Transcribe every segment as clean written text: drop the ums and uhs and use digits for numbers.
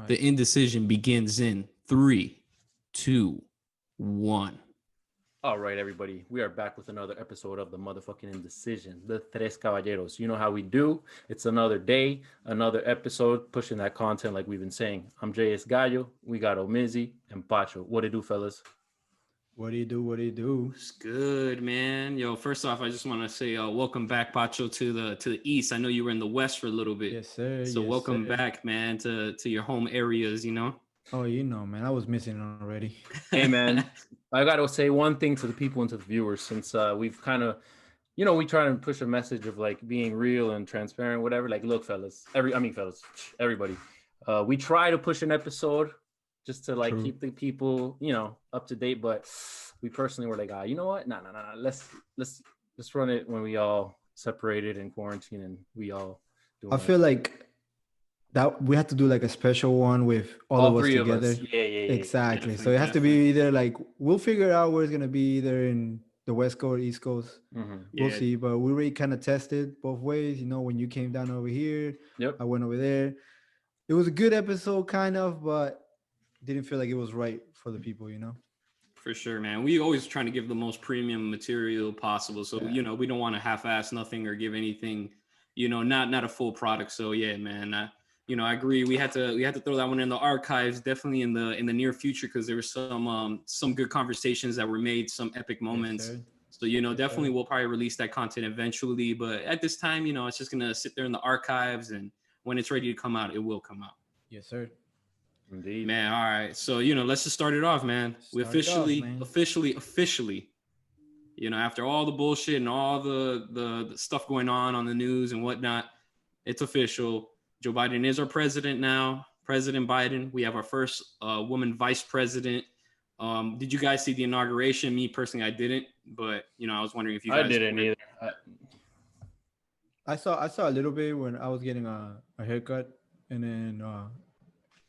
Right. The indecision begins in 3, 2, 1. All right, everybody. We are back with another episode of the motherfucking Indecision, the Tres Caballeros. You know how we do. It's another day, another episode, pushing that content like we've been saying. I'm JS Gallo. We got Omizzi and Pacho. What it do, fellas? What do you do? What do you do? It's good, man. Yo, first off, I just want to say welcome back, Pacho, to the east. I know you were in the west for a little bit. Yes, sir. So yes, welcome sir. back, man, to your home areas, you know? Oh, you know, man. I was missing already. Hey, man. I got to say one thing to the people and to the viewers, since we've kind of, we try to push a message of like being real and transparent, whatever. Like, look, fellas, everybody. We try to push an episode just to like keep the people, up to date. But we personally were like, you know what? No. Let's run it when we all separated in quarantine and we all do. I feel like that we had to do like a special one with all of us three together. Of us. Yeah. Exactly. So it has to be either like we'll figure out where it's gonna be either in the West Coast or East Coast. Mm-hmm. We'll see. But we already kind of tested both ways. When you came down over here, I went over there. It was a good episode, kind of, but didn't feel like it was right for the people, For sure, man. We always trying to give the most premium material possible. So, we don't want to half-ass nothing or give anything, not a full product. So yeah, man, I agree. We had to throw that one in the archives, definitely in the near future, because there were some good conversations that were made, some epic moments. Yes, so, definitely we'll probably release that content eventually. But at this time, it's just going to sit there in the archives, and when it's ready to come out, it will come out. Yes, sir. Indeed. Man, all right. So, let's just start it off, man. We officially, after all the bullshit and all the stuff going on the news and whatnot, it's official. Joe Biden is our president now. President Biden. We have our first woman vice president. Did you guys see the inauguration? Me personally, I didn't. But, I was wondering if you guys... I didn't either. I saw a little bit when I was getting a haircut. And then...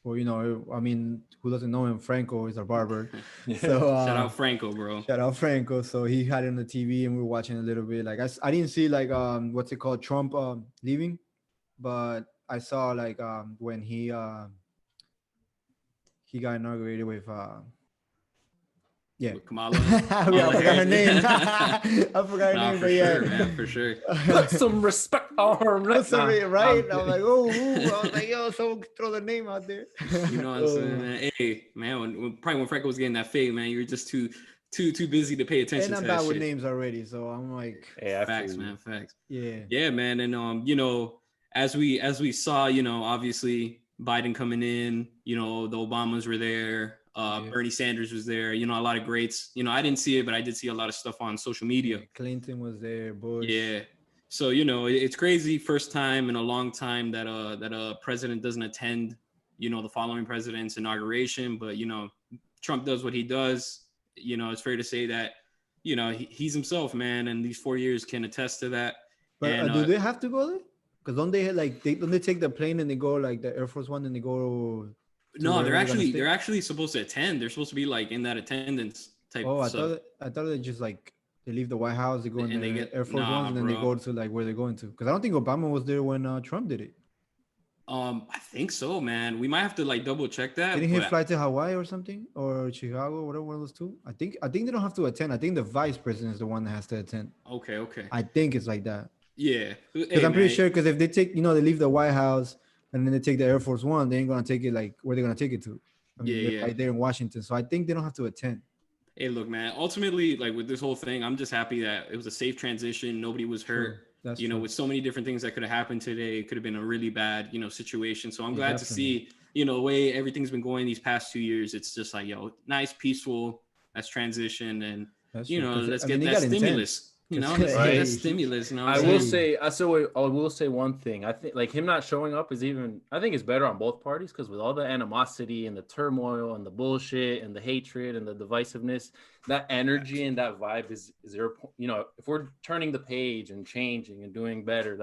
who doesn't know him? Franco is our barber. So shout out Franco, bro. Shout out Franco. So he had it on the TV and we were watching a little bit. Like I didn't see like what's it called, Trump leaving, but I saw like when he got inaugurated with with Kamala. I forgot her name. I forgot her name, but sure, man, for sure. Put some respect on her. Right? I was like, oh, I was like, yo, someone throw the name out there. You know what I'm saying, man? Hey, man, when Franco was getting that fade, man, you were just too busy to pay attention. And I'm bad with names already, so I'm like, facts, man, facts. Yeah, man, and as we saw, obviously Biden coming in, the Obamas were there. Bernie Sanders was there, a lot of greats. I didn't see it, but I did see a lot of stuff on social media. Clinton was there, Bush. Yeah. So, it's crazy. First time in a long time that a president doesn't attend, the following president's inauguration. But, Trump does what he does. It's fair to say that, he's himself, man. And these 4 years can attest to that. But do they have to go there? Because don't they take the plane and they go like the Air Force One and they go... No, they're actually supposed to attend. They're supposed to be like in that attendance type. Oh, I thought they just like they leave the White House, they go in the Air Force Ones, and then they go to like where they're going to. Because I don't think Obama was there when Trump did it. I think so, man. We might have to like double check that. Didn't he fly to Hawaii or something, or Chicago, whatever, one of those two? I think they don't have to attend. I think the vice president is the one that has to attend. Okay. I think it's like that. Yeah, because I'm pretty sure. Because if they take, they leave the White House. And then they take the Air Force One, they ain't gonna take it like where they're gonna take it to. They're right there in Washington. So I think they don't have to attend. Hey, look, man. Ultimately, like with this whole thing, I'm just happy that it was a safe transition. Nobody was hurt. That's true. With so many different things that could have happened today, it could have been a really bad, situation. So I'm glad to see, the way everything's been going these past 2 years. It's just like, nice, peaceful. Let's transition and let's get that stimulus. Let's get that stimulus. I will say one thing. I think like him not showing up is I think it's better on both parties, because with all the animosity and the turmoil and the bullshit and the hatred and the divisiveness, that energy and that vibe is zero. If we're turning the page and changing and doing better,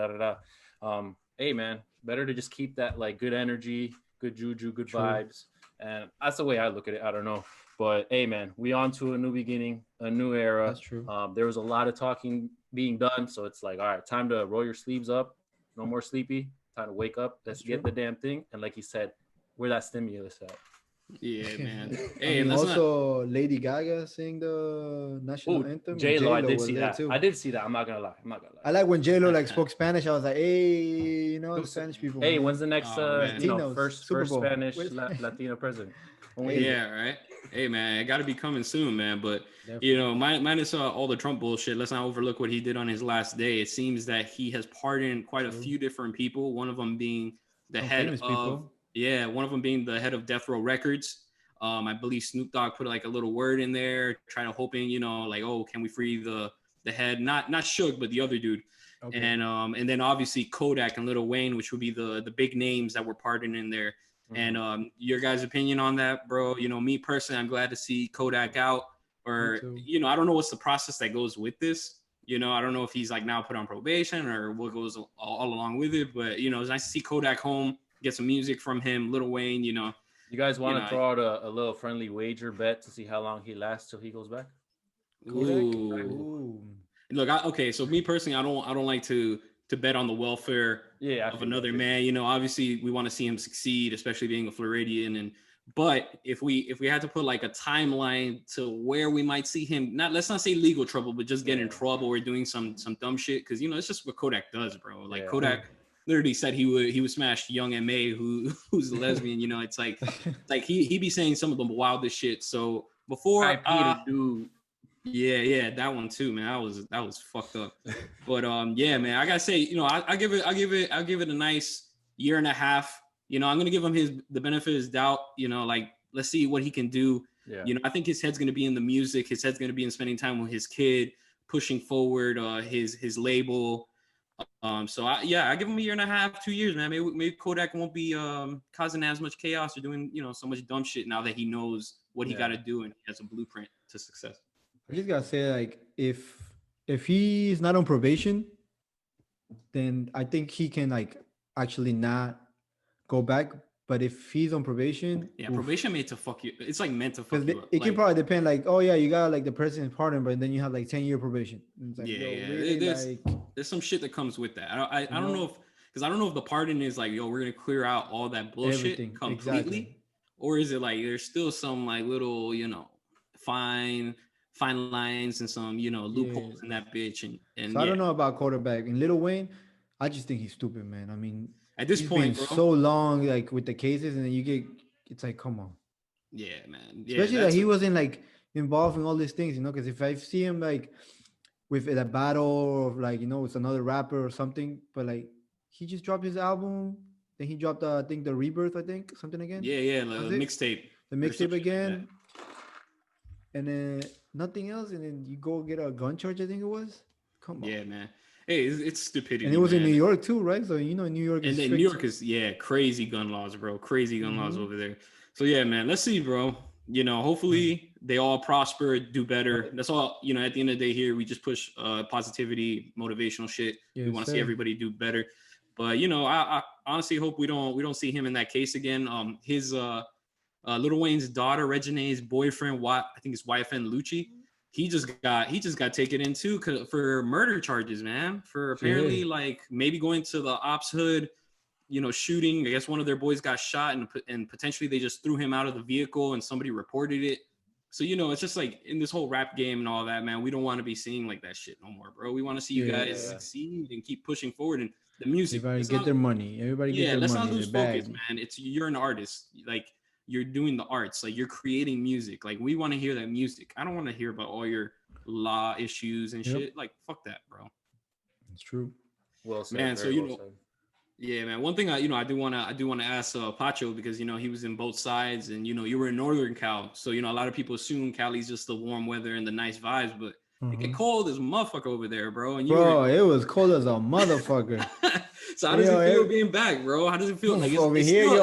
hey man, better to just keep that like good energy, good juju, good vibes, and that's the way I look at it. I don't know. But hey, man, we on to a new beginning, a new era. That's true. There was a lot of talking being done. So it's like, all right, time to roll your sleeves up. No more sleepy. Time to wake up. Let's get the damn thing. And like he said, where that stimulus at. Yeah, man. I Hey, mean, and let's also Lady Gaga sing the national anthem. And J-Lo, I did was see there that. too. I did see that. I'm not gonna lie. I like when J-Lo like spoke Spanish. I was like, hey, you know, the Spanish people. Hey, man. when's the next Latinos, first Super Bowl. Spanish Latino president? Yeah, right. Hey, man, it got to be coming soon, man. But Definitely. you know, minus all the Trump bullshit, let's not overlook what he did on his last day. It seems that he has pardoned quite a few different people. One of them being the head of people. Yeah, one of them being the head of Death Row Records. I believe Snoop Dogg put like a little word in there, trying to hoping, you know, like, oh, can we free the head? Not Suge, but the other dude. Okay. And then obviously Kodak and Lil Wayne, which would be the big names that were pardoned in there. Mm-hmm. And your guys' opinion on that, bro? You know, me personally, I'm glad to see Kodak out. Or, you know, I don't know what's the process that goes with this. You know, I don't know if he's like now put on probation or what goes all along with it. But, you know, it's nice to see Kodak home, get some music from him, Lil Wayne, you know. You guys want to throw out a little friendly wager bet to see how long he lasts till he goes back? Ooh. Look, okay, so me personally, I don't like to bet on the welfare of another man. You know, obviously we want to see him succeed, especially being a Floridian. But if we had to put like a timeline to where we might see him, let's not say legal trouble, but just get in trouble or doing some dumb shit, because you know it's just what Kodak does, bro. Like Kodak literally said he would smash young M.A. who's a lesbian. You know, it's like he be saying some of the wildest shit. So before dude. Yeah, that one too, man. That was fucked up. But yeah, man, I gotta say, you know, I'll give it a nice year and a half. You know, I'm gonna give him the benefit of his doubt. You know, like let's see what he can do. Yeah. You know, I think his head's gonna be in the music. His head's gonna be in spending time with his kid, pushing forward his label. So I give him a year and a half, 2 years, man. Maybe Kodak won't be causing as much chaos or doing, you know, so much dumb shit now that he knows what he got to do and he has a blueprint to success. I just gotta say, like, if he's not on probation, then I think he can like actually not go back. But if he's on probation, probation made to fuck you. It's like meant to fuck you up. It can probably depend. Like, oh yeah, you got like the president's pardon, but then you have like 10-year probation. It's like, really, there's some shit that comes with that. I don't know if the pardon is like, yo, we're gonna clear out all that bullshit completely, or is it like there's still some like little, you know, fine lines and some, you know, loopholes in that bitch. And so I don't know about quarterback and Lil Wayne. I just think he's stupid, man. I mean, at this point, bro, so long like with the cases, and then it's like, come on. Yeah, man. Yeah, especially that he wasn't like involved in all these things, you know, because if I see him like with a battle of like, you know, it's another rapper or something, but like he just dropped his album, then he dropped I think the Rebirth, something again. Yeah, the mixtape. The mixtape again. And then nothing else, and then you go get a gun charge, I think it was. Come on. Yeah, man. Hey, it's stupidity. And it was in New York too, right? So you know, New York is New York is crazy gun laws, bro. Crazy gun laws over there. So yeah, man. Let's see, bro. You know, hopefully they all prosper, do better. That's all. You know, at the end of the day, here we just push positivity, motivational shit. Yes, we want to see everybody do better. But you know, I honestly hope we don't see him in that case again. His Lil Wayne's daughter, Regine's boyfriend, I think it's YFN Lucci. He just got taken in too for murder charges, man. For apparently like maybe going to the ops hood, you know, shooting. I guess one of their boys got shot and potentially they just threw him out of the vehicle and somebody reported it. So, you know, it's just like in this whole rap game and all that, man, we don't want to be seeing like that shit no more, bro. We want to see you guys succeed and keep pushing forward. And the music. Everybody get their money. Everybody get their money. Let's not lose focus, man. You're an artist. Like, you're doing the arts, like you're creating music. Like we want to hear that music. I don't want to hear about all your law issues and shit. Like fuck that, bro. It's true. Well said, man. So you know, yeah, man. One thing I do want to ask Pacho, because you know he was in both sides, and you know you were in Northern Cal, so you know a lot of people assume Cali's just the warm weather and the nice vibes, but it get cold as a motherfucker over there, bro. And it was cold as a motherfucker. So how does it feel being back, bro? How does it feel? Like over here,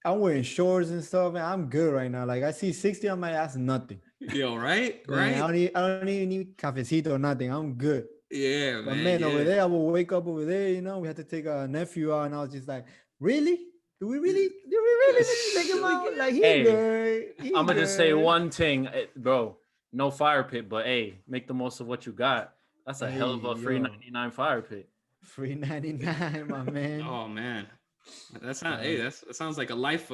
I'm wearing shorts and stuff, man. I'm good right now. Like I see 60 on my ass, nothing. Yo, right? Man, I don't even need cafecito or nothing. I'm good. Yeah, but man, over there, I will wake up over there. You know, we had to take a nephew out, and I was just like, really? Do we really take him out? Like I'm gonna just say one thing, bro. No fire pit, but hey, make the most of what you got. That's a hell of a free 99 fire pit. Free 99, my man. Oh man. That's not. Hey, that sounds like a life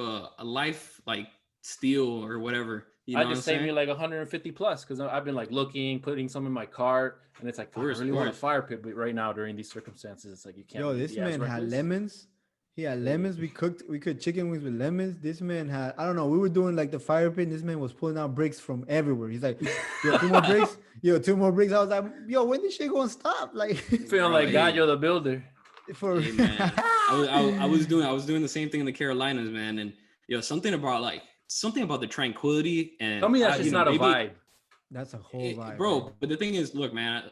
like steal or whatever. You know I what I'm just saved me saying? like 150 plus because I've been like looking, putting some in my cart, and it's like, Of fuck, I course, really want a fire pit, but right now during these circumstances, it's like you can't Yo, really this be as man had reckless. lemons. He had Hey. lemons. We cooked chicken wings with lemons. This man had, I don't know, we were doing like the fire pit. And this man was pulling out bricks from everywhere. He's like, yo, two more bricks. Yo, two more bricks. I was like, yo, when this shit gonna stop? Like, Feeling Bro, like God, hey, you're the builder. for hey, man. I was doing the same thing in the Carolinas, man. And something about the tranquility Tell and me that's just not a maybe vibe. that's a whole vibe, bro. But the thing is, look, man.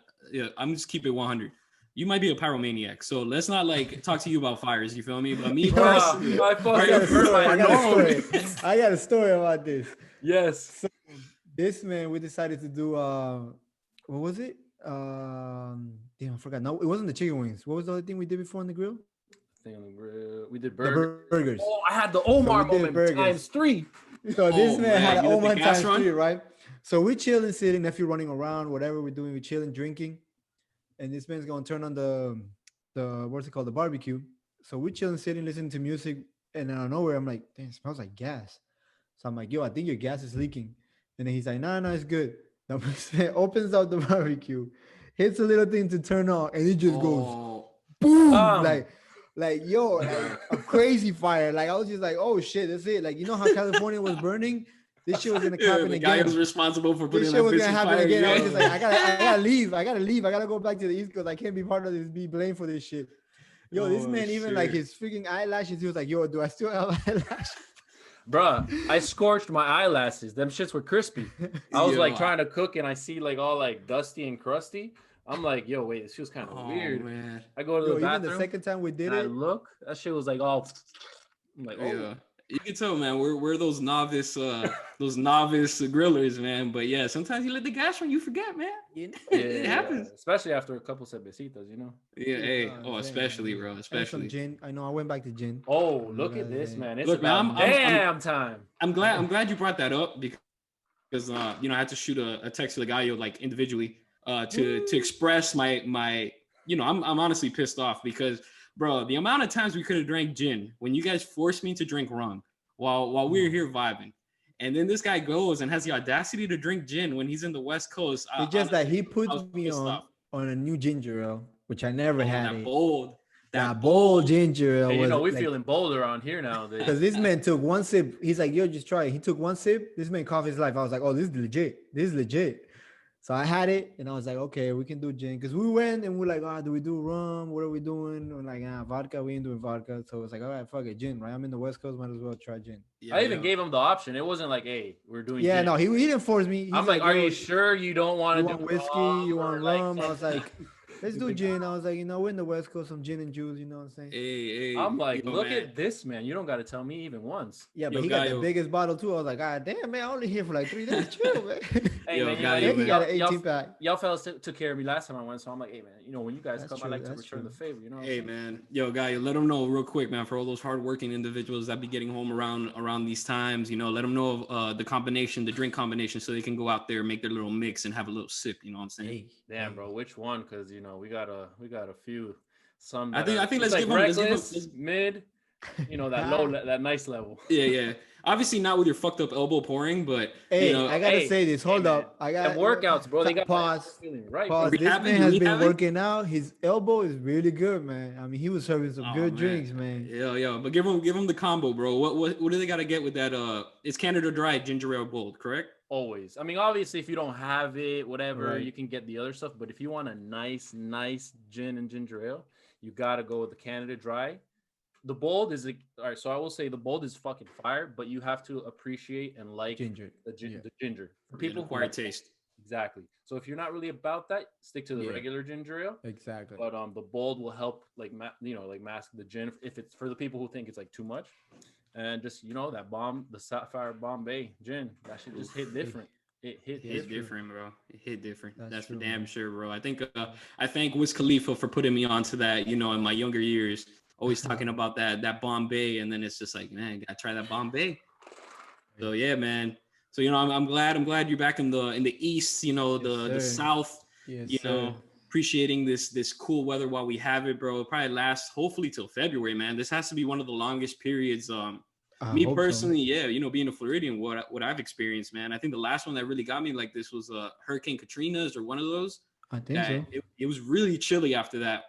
I'm just keep it 100. You might be a pyromaniac, so let's not like talk to you about fires. You feel me? But me Bro, personally, I I fucking got a heard story. my I got a normal. story. I got a story about this. Yes. This man, we decided to do what was it? Damn, I forgot. No, it wasn't the chicken wings. What was the other thing we did before on the grill? Thing on the grill. We did The burgers. burgers. Oh, I had the So Omar we did moment burgers. times 3. So this Oh, man had man, an you let the Oman gas times run? 3, right? So we chilling, sitting, nephew running around, whatever we're doing, we chilling, drinking, and this man's gonna turn on the what's it called, the barbecue. So we chilling, sitting, listening to music, and out of nowhere, I'm like, damn, it smells like gas. So I'm like, yo, I think your gas is leaking. And then he's like, no, no, it's good. The man opens up the barbecue, hits a little thing to turn on, and it just goes Oh, boom, Um, like yo, like a crazy fire. Like I was just like, oh shit, that's it. Like you know how California was burning, this shit was gonna yeah, happen the guy who's again. responsible for putting This that shit was bitch gonna in happen fire. again. I was Yeah. just like, I gotta leave. I gotta leave. I gotta go back to the East Coast. I can't be part of this. Be blamed for this shit. Yo, this Oh, man even like shit. his freaking eyelashes. He was like, yo, do I still have eyelashes? bruh, I scorched my eyelashes. Them shits were crispy. I was Yo, like trying to cook and I see like all like dusty and crusty. I'm like, yo, wait, this feels kind of oh weird. man. I go to Yo, the even the bathroom second time we did and I it, look, that shit was like all. I'm like, oh, Yeah. You can tell, man, we're those novice grillers, man. But yeah, sometimes you let the gas run, you forget, man. It happens. especially after a couple cervecitas, you know. Yeah, you hey, know what oh, I'm saying, especially, man. bro, And some especially. gin. I know I went back to gin. Oh, You look know at what I'm this, saying? man! It's Look, man, about damn time. I'm glad you brought that up because I had to shoot a text to the guy like individually to express my I'm honestly pissed off because bro, the amount of times we could have drank gin when you guys forced me to drink rum while we were here vibing. And then this guy goes and has the audacity to drink gin when he's in the West Coast. It's just that Honestly, he I was put me pissed off. on a new ginger ale, which I never Oh, had that it. bold, That that bold bold. ginger ale Hey, you was know we like, feeling bolder on here nowadays. because this man took one sip. He's like, yo, just try it. He took one sip. This man coughed his life. I was like, oh, this is legit. This is legit. So I had it and I was like, okay, we can do gin. Because we went and we're like, do we do rum? What are we doing? We're like, vodka. We ain't doing vodka. So it's like, all right, fuck it, gin, right? I'm in the West Coast. Might as well try gin. Yeah, I even gave him the option. It wasn't like, hey, we're doing. Yeah, gin. no, he didn't force me. He's I'm like, are yo, you sure you don't want you to do want whiskey? rum You or want like rum? I was something? like, let's do gin. I was like, we're in the West Coast, some gin and juice. You know what I'm saying? Hey, I'm like, yo, look man. at this, man. You don't got to tell me even once. Yeah, but Yo, he got the Gallo. biggest bottle too. I was like, God damn, man, I only here for like 3 days. Chill, man. Hey, Yo, man, you know, Gallo, And he got an y'all- 18 pack. y'all fellas took care of me last time I went, so I'm like, hey, man, when you guys That's come, I true, like to that's return true. the favor. You know. What Hey I'm saying? man, yo guy, let them know real quick, man. For all those hardworking individuals that be getting home around these times, let them know of the drink combination, so they can go out there, make their little mix, and have a little sip. You know what I'm saying? Hey, Damn, bro, which one? Because we got a few. Some I that think are let's it's like give them reckless, mid, that nice level. yeah. Obviously not with your fucked up elbow pouring, but Hey, I gotta hey, say this. Hold man, up. I them got workouts, bro. They got my elbow pause. feeling right, Pause. bro. This Rehabbing? man You has been rehabbing? working out. His elbow is really good, man. I mean, he was serving some Oh good man, drinks, man. yeah. But give them the combo, bro. What do they gotta get with that? It's Canada Dry ginger ale bold, correct? Always. I mean, obviously, if you don't have it, whatever, Right. you can get the other stuff. But if you want a nice gin and ginger ale, you gotta go with the Canada Dry. The bold is all right. So I will say the bold is fucking fire, but you have to appreciate and like Ginger. the ginger. For An people who acquired like taste. exactly. So if you're not really about that, stick to the Yeah. regular ginger ale. Exactly. But the bold will help like mask the gin if it's for the people who think it's like too much. And just the Sapphire Bombay gin, that should just hit different. It hit Different, bro. It hit different. That's for true, damn man. sure, bro. I thank Wiz Khalifa for putting me onto that. In my younger years, always talking about that Bombay, and then it's just like, man, gotta try that Bombay. So yeah, man. So I'm glad you're back in the East. Yes, The sir. South. Yes, sir. appreciating this cool weather while we have it, bro. It'll probably last hopefully till February, man. This has to be one of the longest periods. I Me hope personally, yeah, being a Floridian, what I've experieed, man. I think the last one that really got me like this was Hurricane Katrina's or one of those. I think That so. it was really chilly after that,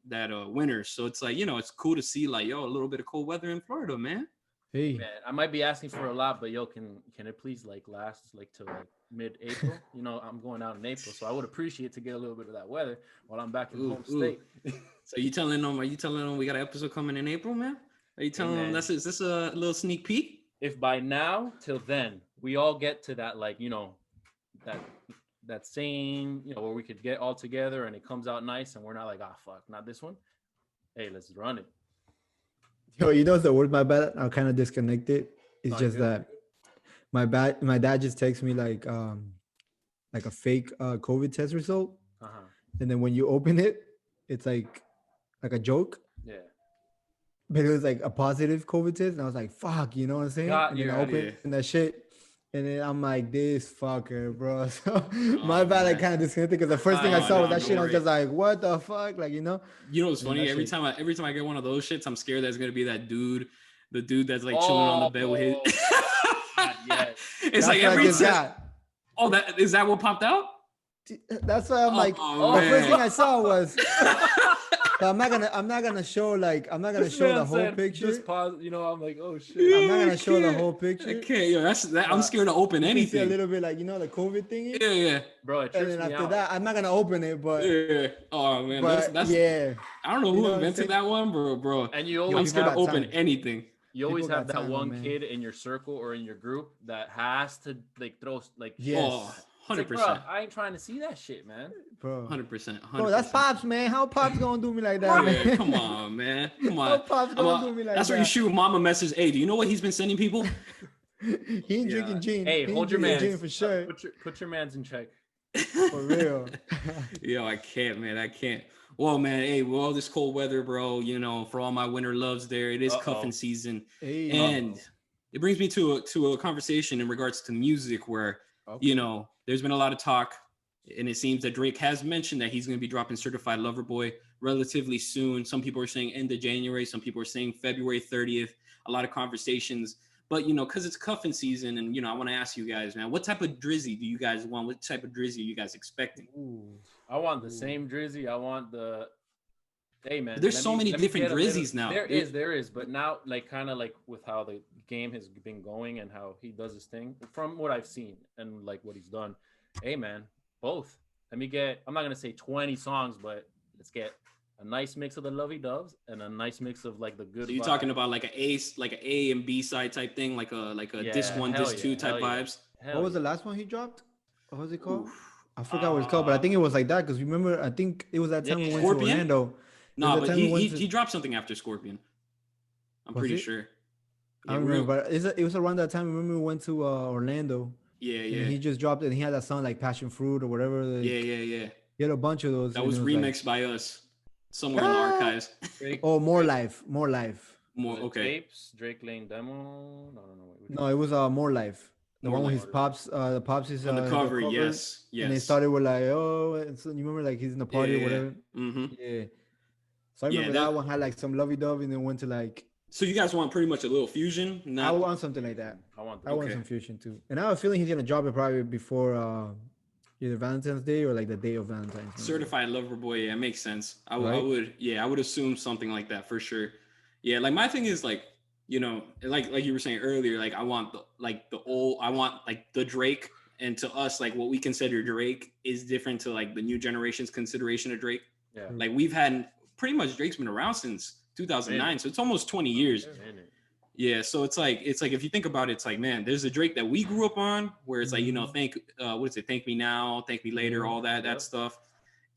that winter. So it's like, it's cool to see like, a little bit of cold weather in Florida, man. Hey, Man, I might be asking for a lot, but can it please like last like till like mid-April? I'm going out in April, so I would appreciate to get a little bit of that weather while I'm back in home state. So are you telling them we got an episode coming in April, man? Are you telling them is this a little sneak peek? If by now till then we all get to that like that same where we could get all together and it comes out nice and we're not like fuck, not this one. Hey, let's run it. yo, the word my bad. I'm kind of disconnected. It's Not just good. that my dad just texts me like a fake COVID test result, and then when you open it, it's like a joke. Yeah. But it was like a positive COVID test, and I was like, "Fuck," you know what I'm saying? And then I opened that shit, and then I'm like, "This fucker, bro." So my bad, I kind of disconnected because the first thing I saw was that shit. I was just like, "What the fuck?" Like, You know what's funny? Every time I get one of those shits, I'm scared that's gonna be that dude, the dude that's like chilling on the bed with his. It's like every time. Oh, that is that what popped out? That's why I'm like, the first thing I saw was. But I'm not gonna show the whole picture. Just pause, I'm like, oh shit. I'm not gonna show the whole picture. I can't, I'm scared to open anything. You see a little bit like the COVID thing. Yeah. Bro, it trips and then me after out. that, I'm not gonna open it, but yeah. Oh man, that's yeah. I don't know who invented that one, bro. And you always I'm scared to open anything. You always have that one kid in your circle or in your group that has to like throw like yes. 100%. Like, I ain't trying to see that shit, man. Bro, 100%. Bro, that's Pops, man. How Pops gonna do me like that, man? Yeah, come on, man. Come on. How Pops gonna do me like that's that? where you shoot mama message. Hey, do you know what he's been sending people? He ain't drinking gin. Hey, hold your man for sure. Put your mans in check. For real. Yo, I can't, man. I can't. Well, man, hey, with all this cold weather, bro, for all my winter loves there, it is cuffing season. Hey, and it brings me to a conversation in regards to music where, there's been a lot of talk, and it seems that Drake has mentioned that he's going to be dropping Certified Lover Boy relatively soon. Some people are saying end of January. Some people are saying February 30th. A lot of conversations. But, because it's cuffing season, and, I want to ask you guys, man, what type of drizzy do you guys want? What type of drizzy are you guys expecting? I want the same drizzy. I want the... Hey, man. There's so many different drizzies now. There is. But now, like, kind of like with how the game has been going and how he does his thing, from what I've seen and, like, what he's done, hey, man, both. Let me get... I'm not going to say 20 songs, but let's get a nice mix of the lovey-doves and a nice mix of, like, the good... So you're talking about, like, an A and B side type thing, like a disc 1, disc 2 type vibes? What was the last one he dropped? What was it called? I forgot what it's called, but I think it was like that because remember, I think it was that time we went to Orlando. No, but he dropped something after Scorpion. I'm pretty sure. I don't remember, but it was around that time. Remember we went to Orlando. Yeah. And he just dropped it, and he had that song like Passion Fruit or whatever. Like, yeah. He had a bunch of those. That was remixed by us somewhere in the archives. More Life. More okay. Drake Lane demo. No, it was More Life. The one with his pops, the pops is on the cover. Yes. And they started with like, and so you remember like he's in the party or whatever. Mm-hmm. Yeah. So I remember that one had like some lovey-dovey and then went to like. So you guys want pretty much a little fusion? I want something like that. I want some fusion too. And I have a feeling he's gonna drop it probably before either Valentine's Day or like the day of Valentine's Day. Certified Lover Boy, yeah, it makes sense. I would assume something like that for sure. Yeah, like my thing is like, like you were saying earlier, like I want the Drake, and to us, like what we consider Drake is different to like the new generation's consideration of Drake. Yeah. Like we've had pretty much Drake's been around since 2009, so it's almost 20 years. Yeah, so it's like if you think about it, it's like, man, there's a Drake that we grew up on where it's like, thank me now, thank me later, all that stuff.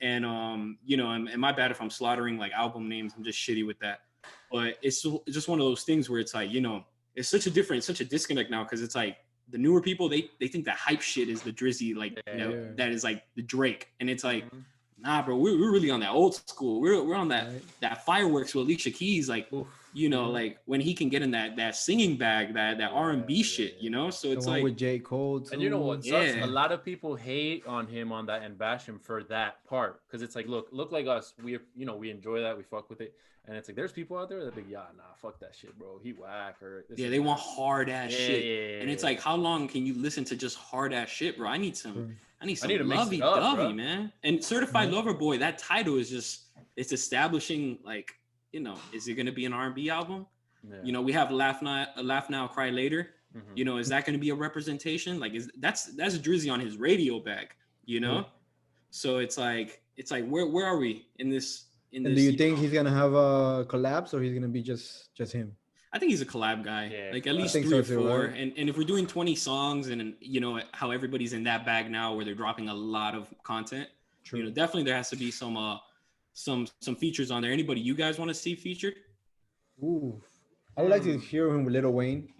And and my bad if I'm slaughtering like album names, I'm just shitty with that. But it's just one of those things where it's like, it's such a disconnect now, because it's like the newer people, they think that hype shit is the drizzy, like that is like the Drake. And it's like, Nah, bro, we're really on that old school. We're on that Right. that fireworks with Alicia Keys, like Oof. like when he can get in that singing bag, that R&B shit, So The it's one like, with J. Cole too. And you know what sucks? Yeah. A lot of people hate on him on that and bash him for that part because it's like, look like us. We we enjoy that. We fuck with it. And it's like there's people out there that be nah, fuck that shit, bro. He whack or this yeah, and they that. want hard ass shit, Yeah. and it's like, how long can you listen to just hard ass shit, bro? I need some True. to mix lovey it up, dovey, bro. man. And Certified Lover Boy, that title is just, it's establishing like, is it gonna be an R&B album? Yeah. We have Laugh Now, Cry Later. Mhm. Is that going to be a representation? Like, that's Drizzy on his radio bag, So it's like where are we in this? And do you think he's gonna have a collapse or he's gonna be just him? I think he's a collab guy, Yeah, like at collab. least I think 3 or so too, 4. right? And if we're doing 20 songs, and how everybody's in that bag now, where they're dropping a lot of content, True. definitely there has to be some features on there. Anybody you guys want to see featured? Ooh, I would like to hear him with Lil Wayne.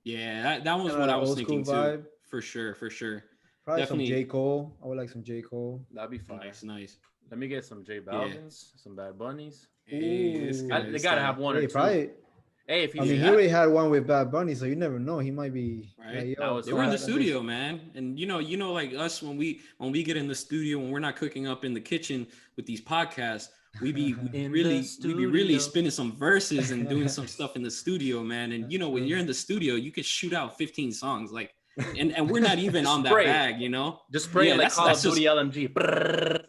Yeah, that was Kinda what I that was old thinking school too. vibe. For sure. Probably Definitely. some J. Cole. I would like some J. Cole. That'd be fun. Nice. Let me get some J Balvin's, some Bad Bunnies. Hey, this Ooh. guy, They this gotta guy. have one or Hey, two. probably. Hey, if I mean, he's he already had one with Bad Bunny, so you never know. He might be Right. That was They were in the fire. studio, man, and like us, when we get in the studio, when we're not cooking up in the kitchen with these podcasts, we be In really the we be really studio. spinning some verses and doing some stuff in the studio, man. And when you're in the studio, you can shoot out 15 songs, like, and we're not even on that Spray it. bag, Just spray it like Call of that's Duty LMG. Brrrr.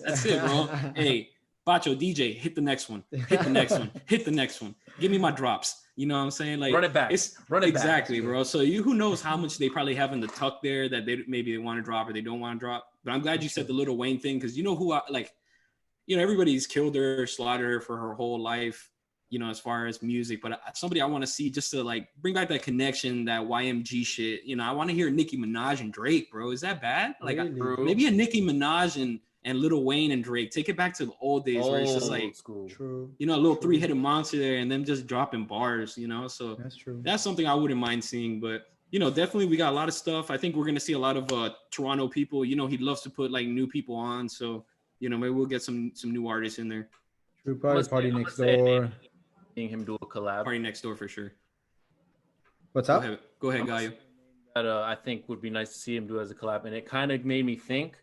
That's it, bro. Hey, Bacho DJ, hit the next one. Hit the next one. Hit the next one. Give me my drops. You know what I'm saying? Like, Run it back. Run it back. Exactly, bro. So who knows how much they probably have in the tuck there that they want to drop or they don't want to drop. But I'm glad you said the Lil Wayne thing, because who I like. Everybody's killed her, slaughtered her for her whole life. As far as music, but somebody I want to see just to like bring back that connection, that YMG shit. I want to hear Nicki Minaj and Drake, bro. Is that bad? Like, Really? maybe a Nicki Minaj and Lil Wayne and Drake. Take it back to the old days where it's just like, school. True. a little 3-headed monster there, and them just dropping bars. So That's true. that's something I wouldn't mind seeing. But definitely we got a lot of stuff. I think we're gonna see a lot of Toronto people. He loves to put like new people on, so maybe we'll get some new artists in there. True. Probably Let's Party say- Next let's say- Door. Seeing him do a collab. Party Next Door for sure. What's Go up? ahead, Gaio. That I think would be nice to see him do as a collab, and it kind of made me think.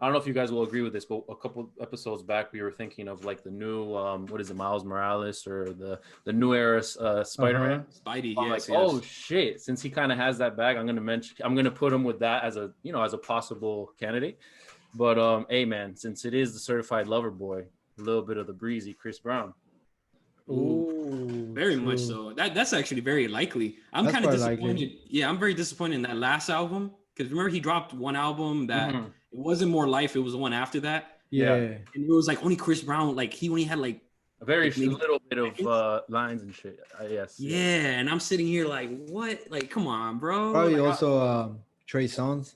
I don't know if you guys will agree with this, but a couple episodes back, we were thinking of like the new, what is it, Miles Morales or the new era Spider-Man. Spidey, I'm yes, like, oh shit! Since he kind of has that bag, I'm gonna put him with that as a as a possible candidate. But hey, man, since it is the Certified Lover Boy, a little bit of the breezy Chris Brown. Ooh, very true. much so. That's actually very likely. I'm That's kind of quite disappointed. likely. Yeah, I'm very disappointed in that last album, because remember he dropped one album that it wasn't More Life. It was the one after that. Yeah. And it was like only Chris Brown. Like he only had like A very Like maybe little bit of lines and shit. Yes. yeah, and I'm sitting here like, what? Like, come on, bro. Probably Like, also Trey Songz.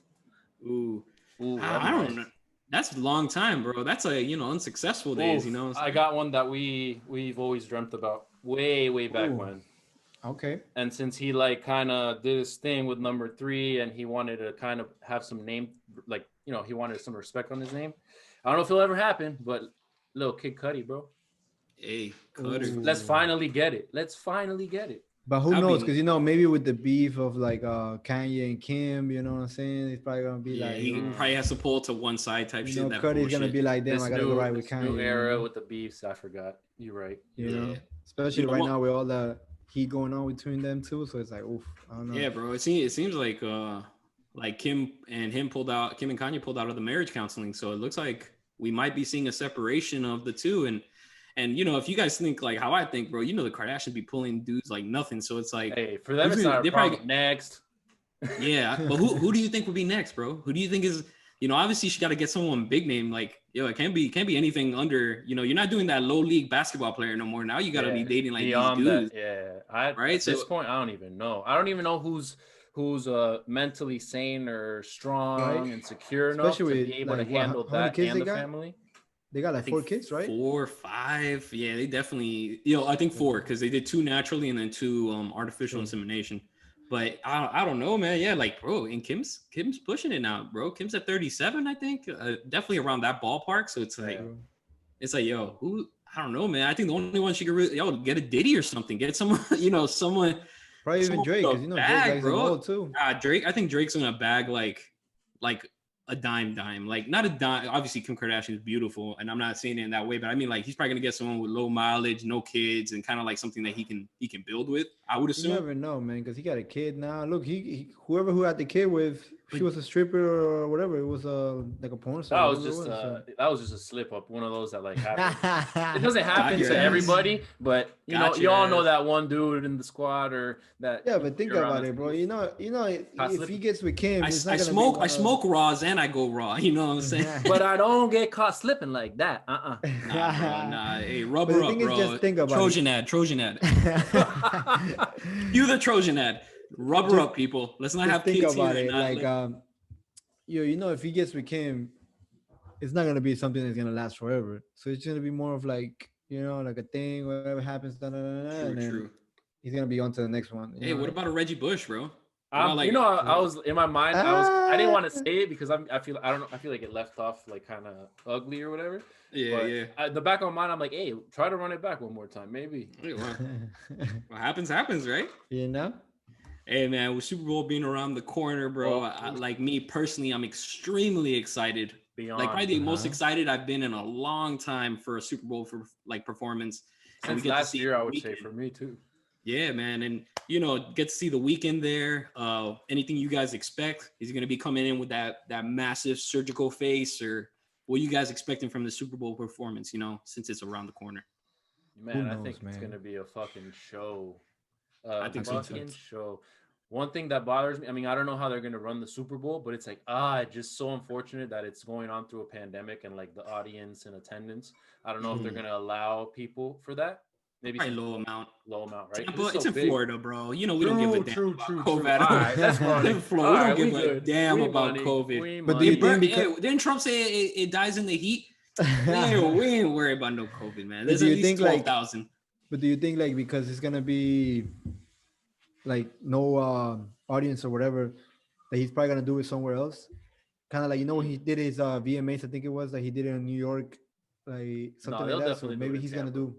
Ooh, I don't know. That's a long time, bro. That's unsuccessful days. I got one that we've always dreamt about way back Ooh. when. Okay. And since he like kind of did his thing with number 3, and he wanted to kind of have some name, like he wanted some respect on his name. I don't know if it'll ever happen, but little Kid Cudi, bro. Hey, Cutter. Ooh. Let's finally get it. Let's finally get it. But who That'd knows? be- Because maybe with the beef of like Kanye and Kim, you know what I'm saying? It's probably gonna be Yeah, like, he probably has to pull to one side type shit. That Cudi's gonna bullshit. be like, damn, This I gotta go right with this Kanye. new you era know? with the beefs. I forgot. You're right. You Yeah. know, especially You know right what? now with all the heat going on between them too. So it's like, oof, I don't know. Yeah, bro. It seems like Kim and Kanye pulled out of the marriage counseling. So it looks like we might be seeing a separation of the two. And if you guys think like how I think, bro, the Kardashians be pulling dudes like nothing. So it's like, Hey, for them, Who's it's gonna- not a they probably- problem. Next. yeah. But who do you think would be next, bro? Who do you think is, obviously she got to get someone big name. Like, it can't be anything under, you're not doing that low league basketball player no more. Now you got to be dating like beyond these dudes. that. Right? At this point, I don't even know. I don't even know who's mentally sane or strong Right. and secure Especially enough to be able with, to like, handle how many that kids and they the got? family. They got I like think 4 kids, right? 4 or 5. Yeah, they definitely, I think 4, because they did 2 naturally and then 2 artificial insemination. But I don't know, man. Yeah, like, bro, and Kim's pushing it now, bro. Kim's at 37, I think. Definitely around that ballpark. So it's like, yo, who? I don't know, man. I think the only one she could really, get a Diddy or something. Get someone, someone. Probably even Drake, because Drake likes them all too. Drake, I think Drake's gonna bag like a dime. Like not a dime. Obviously, Kim Kardashian is beautiful, and I'm not saying it in that way, but I mean like he's probably gonna get someone with low mileage, no kids, and kind of like something that he can build with. I would assume. You never know, man, because he got a kid now. Look, whoever who had the kid with, she was a stripper or whatever. It was like a porn star. That was just a slip up. One of those that like happened. It doesn't happen to everybody, but you all know that one dude in the squad or that. Yeah, but think about it, bro. You know, if he gets with Kim, I smoke raws and I go raw. You know what I'm saying? But I don't get caught slipping like that. Nah, bro, nah. Hey, rub her up, bro. Just think about Trojan ad. You the Trojan ad. Rub her up, people. Let's not have kids here. It. Like, if he gets with Kim, it's not gonna be something that's gonna last forever. So it's gonna be more of like, like a thing. Whatever happens, true. He's gonna be on to the next one. Hey, what about a Reggie Bush, bro? I was in my mind. I didn't want to say it because I feel like it left off like kind of ugly or whatever. Yeah. The back of my mind, I'm like, hey, try to run it back one more time, maybe. What happens, right? Hey man, with Super Bowl being around the corner, bro. Like me personally, I'm extremely excited. Like probably the most excited I've been in a long time for a Super Bowl for like performance. Since last year, I would say for me too. Yeah, man, and get to see the weekend there. Anything you guys expect? Is he going to be coming in with that massive surgical face, or what are you guys expecting from the Super Bowl performance? Since it's around the corner. Man, I think it's going to be a fucking show. I think so too. Show. One thing that bothers me, I mean, I don't know how they're going to run the Super Bowl, but it's like, just so unfortunate that it's going on through a pandemic and like the audience and attendance. I don't know if they're going to allow people for that. Maybe low amount, right? But it's in Florida, bro. We don't give a damn about COVID. All right, that's fine. In Florida, we don't give a damn about COVID. But do you think didn't Trump say it dies in the heat? we ain't worried about no COVID, man. There's at least 12,000. But do you think like because it's gonna be like no audience or whatever, that he's probably gonna do it somewhere else? Kind of like when he did his VMAs, I think it was like he did it in New York, like something like that. So maybe he's gonna do.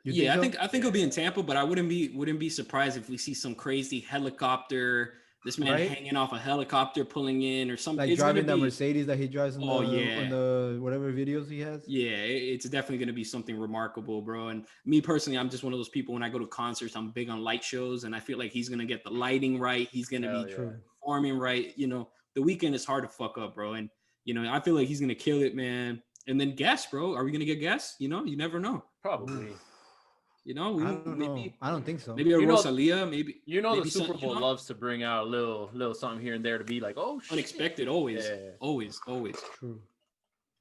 I think it'll be in Tampa, but I wouldn't be surprised if we see some crazy helicopter. This man hanging off a helicopter, pulling in or something. Like driving the Mercedes that he drives on the whatever videos he has. Yeah, it's definitely going to be something remarkable, bro. And me personally, I'm just one of those people when I go to concerts, I'm big on light shows, and I feel like he's going to get the lighting right. He's going to be performing right. The weekend is hard to fuck up, bro. And, I feel like he's going to kill it, man. And then guests, bro. Are we going to get guests? You never know. Probably. I don't think so. Maybe a Rosalia, maybe. The Super Bowl loves to bring out a little something here and there to be like, oh, shit. Unexpected, always. Yeah. Always. True.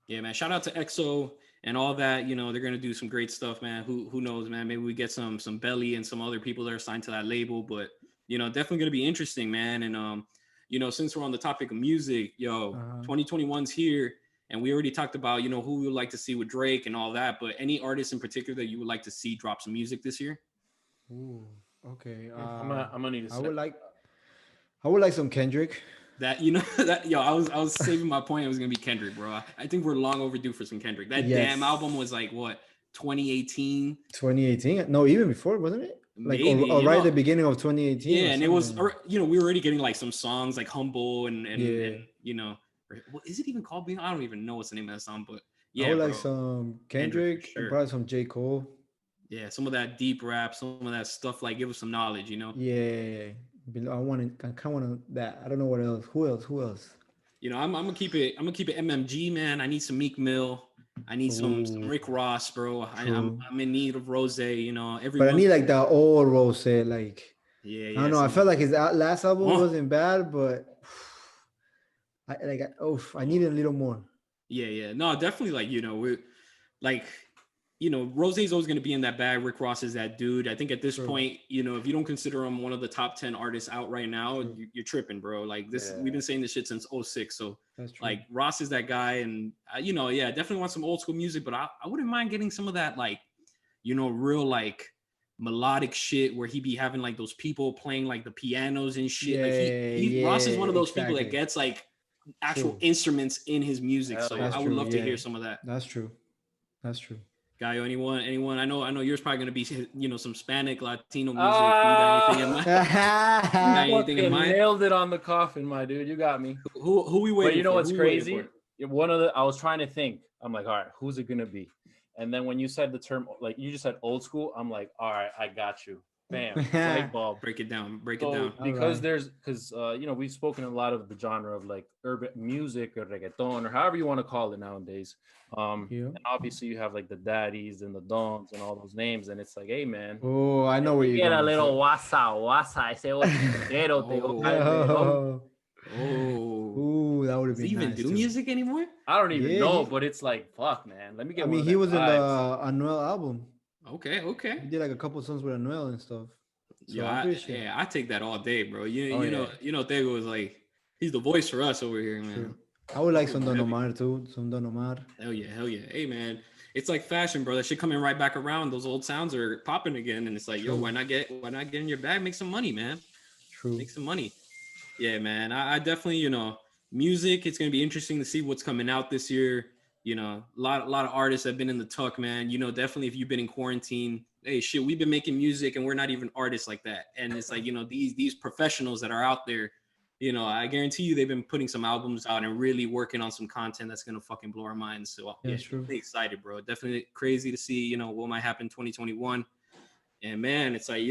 Yeah, man. Shout out to EXO and all that. They're gonna do some great stuff, man. Who knows, man? Maybe we get some Belly and some other people that are signed to that label. But definitely gonna be interesting, man. And since we're on the topic of music, 2021's here. And we already talked about, who we would like to see with Drake and all that. But any artists in particular that you would like to see drop some music this year? Ooh, okay. I'm gonna need to. I would like some Kendrick. I was saving my point. It was gonna be Kendrick, bro. I think we're long overdue for some Kendrick. That damn album was like what, 2018? 2018? No, even before, wasn't it? Like maybe, right at the beginning of 2018. Yeah, and it was, we were already getting like some songs like Humble and what is it even called? I don't even know what's the name of that song, but yeah, I would like some Kendrick and probably some J. Cole. Yeah, some of that deep rap, some of that stuff, like give us some knowledge, Yeah, I kind of want that. I don't know what else. Who else? I'm gonna keep it MMG, man. I need some Meek Mill. I need some Rick Ross, bro. I'm in need of Rose. But I need like the old Rose, like. Yeah. I don't know. I felt like his last album wasn't bad, but. I needed a little more. Yeah. No, definitely. We're like, Rose is always going to be in that bag. Rick Ross is that dude. I think at this point, if you don't consider him one of the top 10 artists out right now, you're tripping, bro. Like this, we've been saying this shit since 2006. So like Ross is that guy. And, definitely want some old school music, but I wouldn't mind getting some of that, like, real, like, melodic shit where he be having like those people playing like the pianos and shit. Like Yeah, Ross is one of those people that exactly. gets like actual True. instruments in his music. Hell So yeah. That's I would true. love to Yeah, hear some of that. that's true. That's true. Gaio, anyone? I know yours probably gonna be some Hispanic Latino music. You got Ah, anything in mind? You got anything in fucking mind? nailed it on the coffin, my dude. You got me. Who we But waiting you know for? what's Who we waiting crazy? for? I was trying to think. I'm like, all right, who's it gonna be? And then when you said the term, like you just said old school, I'm like, all right, I got you. Bam, light bulb. Break it down. Break it So down. because Alright. we've spoken a lot of the genre of like urban music or reggaeton or however you want to call it nowadays. Yeah. And obviously you have like the daddies and the dons and all those names, and it's like, hey man, Oh, I know where you're get a going. little wasa, ese ochentero te Oh. Oh, that would have Does he been even nice do too. music anymore? I don't even Yeah, know, but it's like, fuck, man. Let me I get one mean, of he them was in the vibes. Anuel album. Okay. He did like a couple songs with Anuel and stuff. So I'm pretty sure. I take that all day, bro. Oh, You yeah. know, Tego was like, he's the voice for us over here, man. True. I would like some Don Really? Omar too. Some Don Omar. Hell yeah. Hey, man, it's like fashion, bro. That shit coming right back around. Those old sounds are popping again, and it's like, yo, True. why not get in your bag, make some money, man. True. Make some money. Yeah, man. I definitely, music. It's gonna be interesting to see what's coming out this year. A lot of artists have been in the tuck, man. Definitely if you've been in quarantine, hey, shit, we've been making music and we're not even artists like that. And it's like, these professionals that are out there, I guarantee you they've been putting some albums out and really working on some content that's gonna fucking blow our minds. So Yeah, yeah, true. really excited, bro. Definitely crazy to see, what might happen 2021. And man, it's like,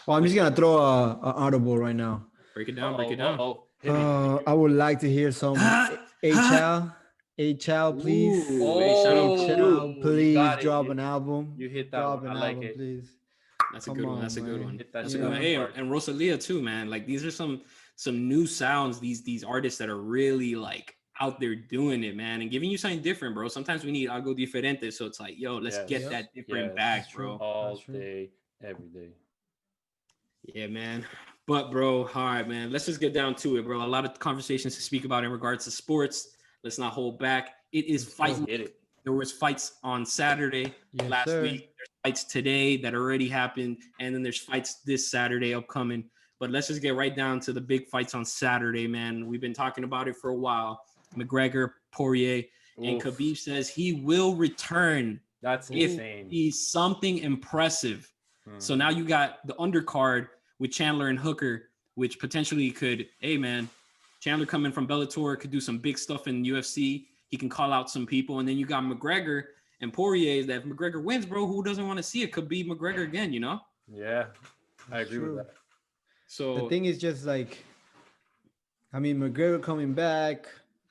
Well, I'm just gonna throw a audible right now. break it down, break it down. Hit me. I would like to hear some A-Child. A-Child, please. Ooh, hey, shout out A-Child, Crew. You please got it. drop an album. You hit that Drop one. an I like album, it. please. That's a Come good one. on, That's a good man. one. Hit that That's a shit good one. on Hey, the park. and Rosalia too, man. Like these are some new sounds. These artists that are really like out there doing it, man, and giving you something different, bro. Sometimes we need algo diferente. So it's like, yo, let's get Yes. that different Yes. back, That's true. bro. All That's true. day, every day. Yeah, man. But bro, all right, man. Let's just get down to it, bro. A lot of conversations to speak about in regards to sports. Let's not hold back. It is fight Get week. it. There was fights on Saturday Yes, last sir. week. There's fights today that already happened, and then there's fights this Saturday upcoming. But let's just get right down to the big fights on Saturday, man. We've been talking about it for a while. McGregor, Poirier, and Oof. Khabib says he will return That's if insane. he's something impressive. So now you got the undercard with Chandler and Hooker, which potentially could, hey man, Chandler coming from Bellator could do some big stuff in UFC. He can call out some people, and then you got McGregor and Poirier. That if McGregor wins, bro, who doesn't want to see it? Could be McGregor again, Yeah, I agree True. with that. So The thing is just like, I mean, McGregor coming back,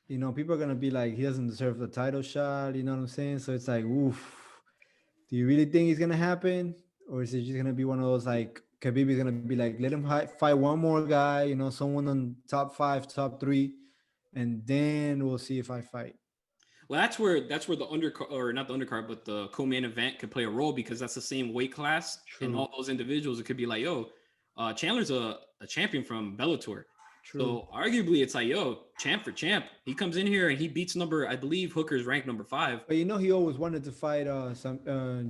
people are gonna be like, he doesn't deserve the title shot. You know what I'm saying? So it's like, oof. Do you really think it's gonna happen, or is it just gonna be one of those like Khabib is gonna be like, let him fight one more guy, someone on top 5, top 3, and then we'll see if I fight. well, that's where the undercard, or not the undercard, but the co-main event could play a role because that's the same weight class, and all those individuals. It could be like, yo, Chandler's a champion from Bellator. True. So arguably, it's like, yo, champ for champ. He comes in here and he beats I believe Hooker's ranked number 5. But he always wanted to fight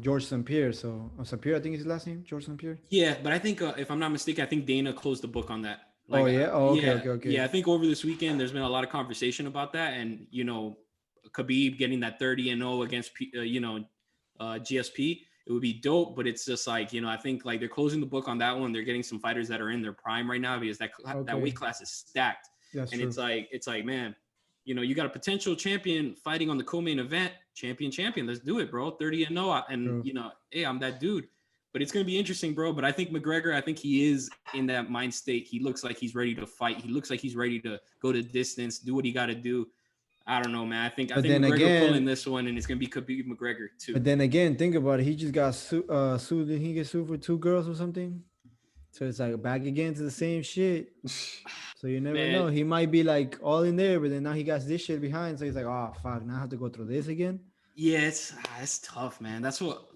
George St. Pierre. So St. Pierre, I think is his last name, George St. Pierre. Yeah, but I think if I'm not mistaken, I think Dana closed the book on that. Oh yeah. Oh, okay. Yeah, I think over this weekend there's been a lot of conversation about that, and Khabib getting that 30-0 against GSP, it would be dope. But it's just like I think like they're closing the book on that one. They're getting some fighters that are in their prime right now because that weight class is stacked. That's and true. it's like man, you got a potential champion fighting on the co-main event, champion. Let's do it, bro. 30-0, and True. hey, I'm that dude. But it's gonna be interesting, bro. But I think McGregor, I think he is in that mind state. He looks like he's ready to fight. He looks like he's ready to go the distance, do what he got to do. I don't know, man. I think McGregor pulling this one, and it's gonna be Khabib McGregor too. But then again, think about it. He just got sued. Did he get sued for 2 girls or something? So it's like back again to the same shit. So you never know. He might be like all in there, but then now he got this shit behind. So he's like, oh fuck, now I have to go through this again. Yeah, it's tough, man. That's what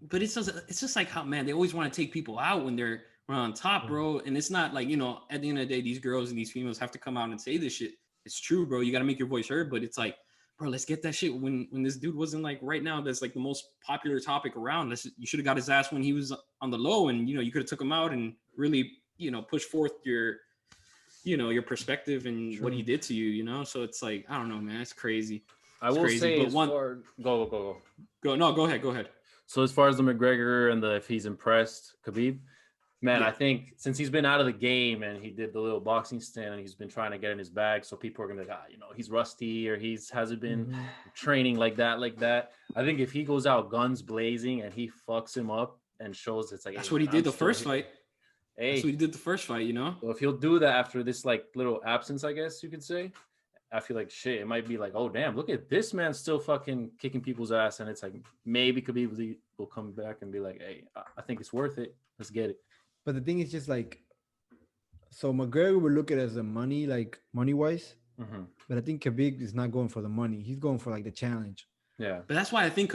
but it's just like how, man, they always want to take people out when they're on top, bro. And it's not like, at the end of the day, these girls and these females have to come out and say this shit. It's true, bro. You got to make your voice heard, but it's like, bro, let's get that shit when this dude wasn't like right now. That's like the most popular topic around. You should have got his ass when he was on the low, and you could have took him out and really push forth your your perspective and what he did to you. So it's like, I don't know, man, it's crazy. I will say, but go. No, go ahead. So as far as the McGregor and if he's impressed Khabib, man, I think since he's been out of the game and he did the little boxing stand and he's been trying to get in his bag, so people are gonna be like, he's rusty or hasn't been training like that. I think if he goes out guns blazing and he fucks him up and shows it's like that's what he did the first fight. That's what he did the first fight, So if he'll do that after this like little absence, I guess you could say, I feel like shit. It might be like, oh damn, look at this man still fucking kicking people's ass, and it's like maybe Khabib will come back and be like, hey, I think it's worth it. Let's get it. But the thing is just like, so McGregor would look at it as a money wise, but I think Khabib is not going for the money. He's going for like the challenge. Yeah. But that's why I think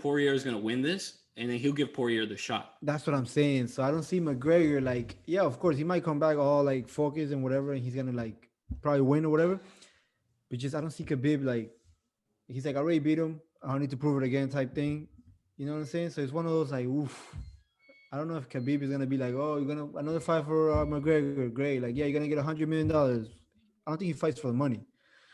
Poirier is going to win this, and then he'll give Poirier the shot. That's what I'm saying. So I don't see McGregor like, yeah, of course, he might come back all like focused and whatever, and he's going to like probably win or whatever. But just I don't see Khabib like, he's like, I already beat him. I don't need to prove it again type thing. You know what I'm saying? So it's one of those like, oof. I don't know if Khabib is going to be like, oh, you're going to another fight for McGregor. Great. Like, yeah, you're going to get $100 million. I don't think he fights for the money.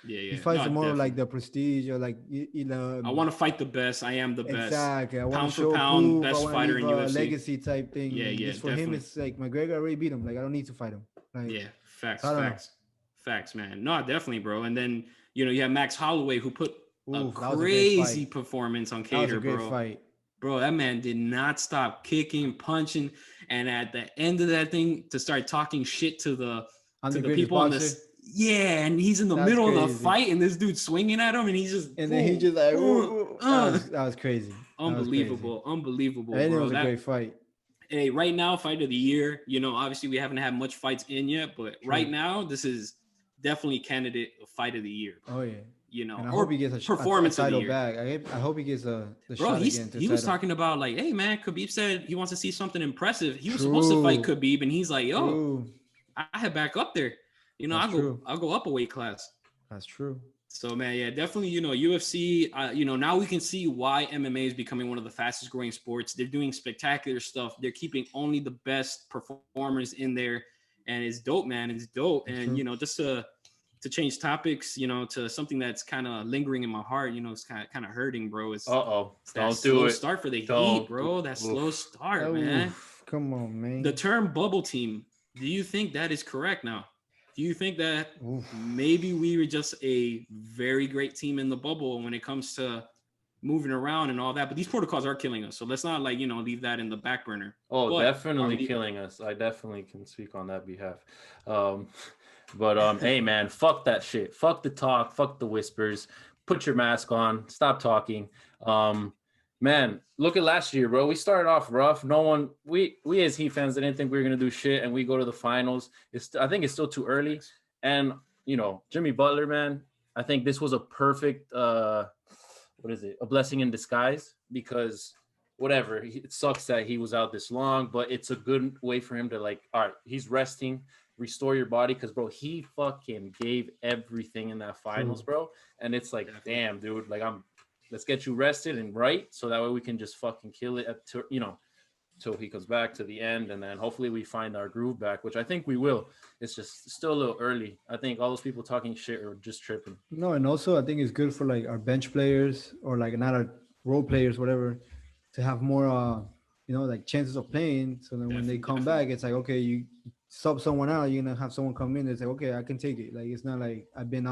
Yeah. He fights for more like the prestige or like, I want to fight the best. I am the best. Exactly. I want pound to show for pound, proof. best fighter in UFC. Legacy type thing. Yeah. Just for him, it's like McGregor already beat him. Like, I don't need to fight him. Like, yeah. Facts, man. No, definitely, bro. And then, you have Max Holloway who put a crazy performance on Kattar, bro. Great fight. Bro, that man did not stop kicking, punching, and at the end of that thing, to start talking shit to the people on this. Yeah, and he's in the middle of the fight, and this dude's swinging at him, and he's just. And then he just like, that was crazy. Unbelievable. And it was a great fight. Hey, right now, fight of the year. Obviously we haven't had much fights in yet, but right now, this is definitely candidate of fight of the year. Oh yeah. And I hope he gets a performance title of the year. back. I hope he gets the shot again. He was talking about like, hey man, Khabib said he wants to see something impressive. He was supposed to fight Khabib, and he's like, yo, I head back up there. I'll go up a weight class. That's true. So man, yeah, definitely. UFC. Now we can see why MMA is becoming one of the fastest growing sports. They're doing spectacular stuff. They're keeping only the best performers in there, and it's dope, man. It's dope. And just to change topics, to something that's kind of lingering in my heart, it's kind of hurting, bro. It's don't do it. Start for the Heat, bro. That slow start, man. Come on, man. The term bubble team. Do you think that is correct now? Do you think that maybe we were just a very great team in the bubble when it comes to moving around and all that? But these protocols are killing us, so let's not leave that in the back burner. Definitely killing us. I definitely can speak on that behalf. But hey man, fuck that shit. Fuck the talk. Fuck the whispers. Put your mask on. Stop talking. Man, look at last year, bro. We started off rough. No one, we as Heat fans didn't think we were gonna do shit, and we go to the finals. I think it's still too early. And Jimmy Butler, man, I think this was a perfect a blessing in disguise, because whatever, it sucks that he was out this long, but it's a good way for him to like, all right, he's resting. Restore your body, because bro, he fucking gave everything in that finals, bro. And it's like, damn, dude, like let's get you rested and right, so that way we can just fucking kill it till he comes back to the end, and then hopefully we find our groove back, which I think we will. It's just still a little early. I think all those people talking shit are just tripping. No, and also I think it's good for like our bench players, or like not our role players, whatever, to have more like chances of playing. So then when they come back, it's like, okay, you sub someone out, you're gonna have someone come in and say, okay, I can take it. Like, it's not like I've been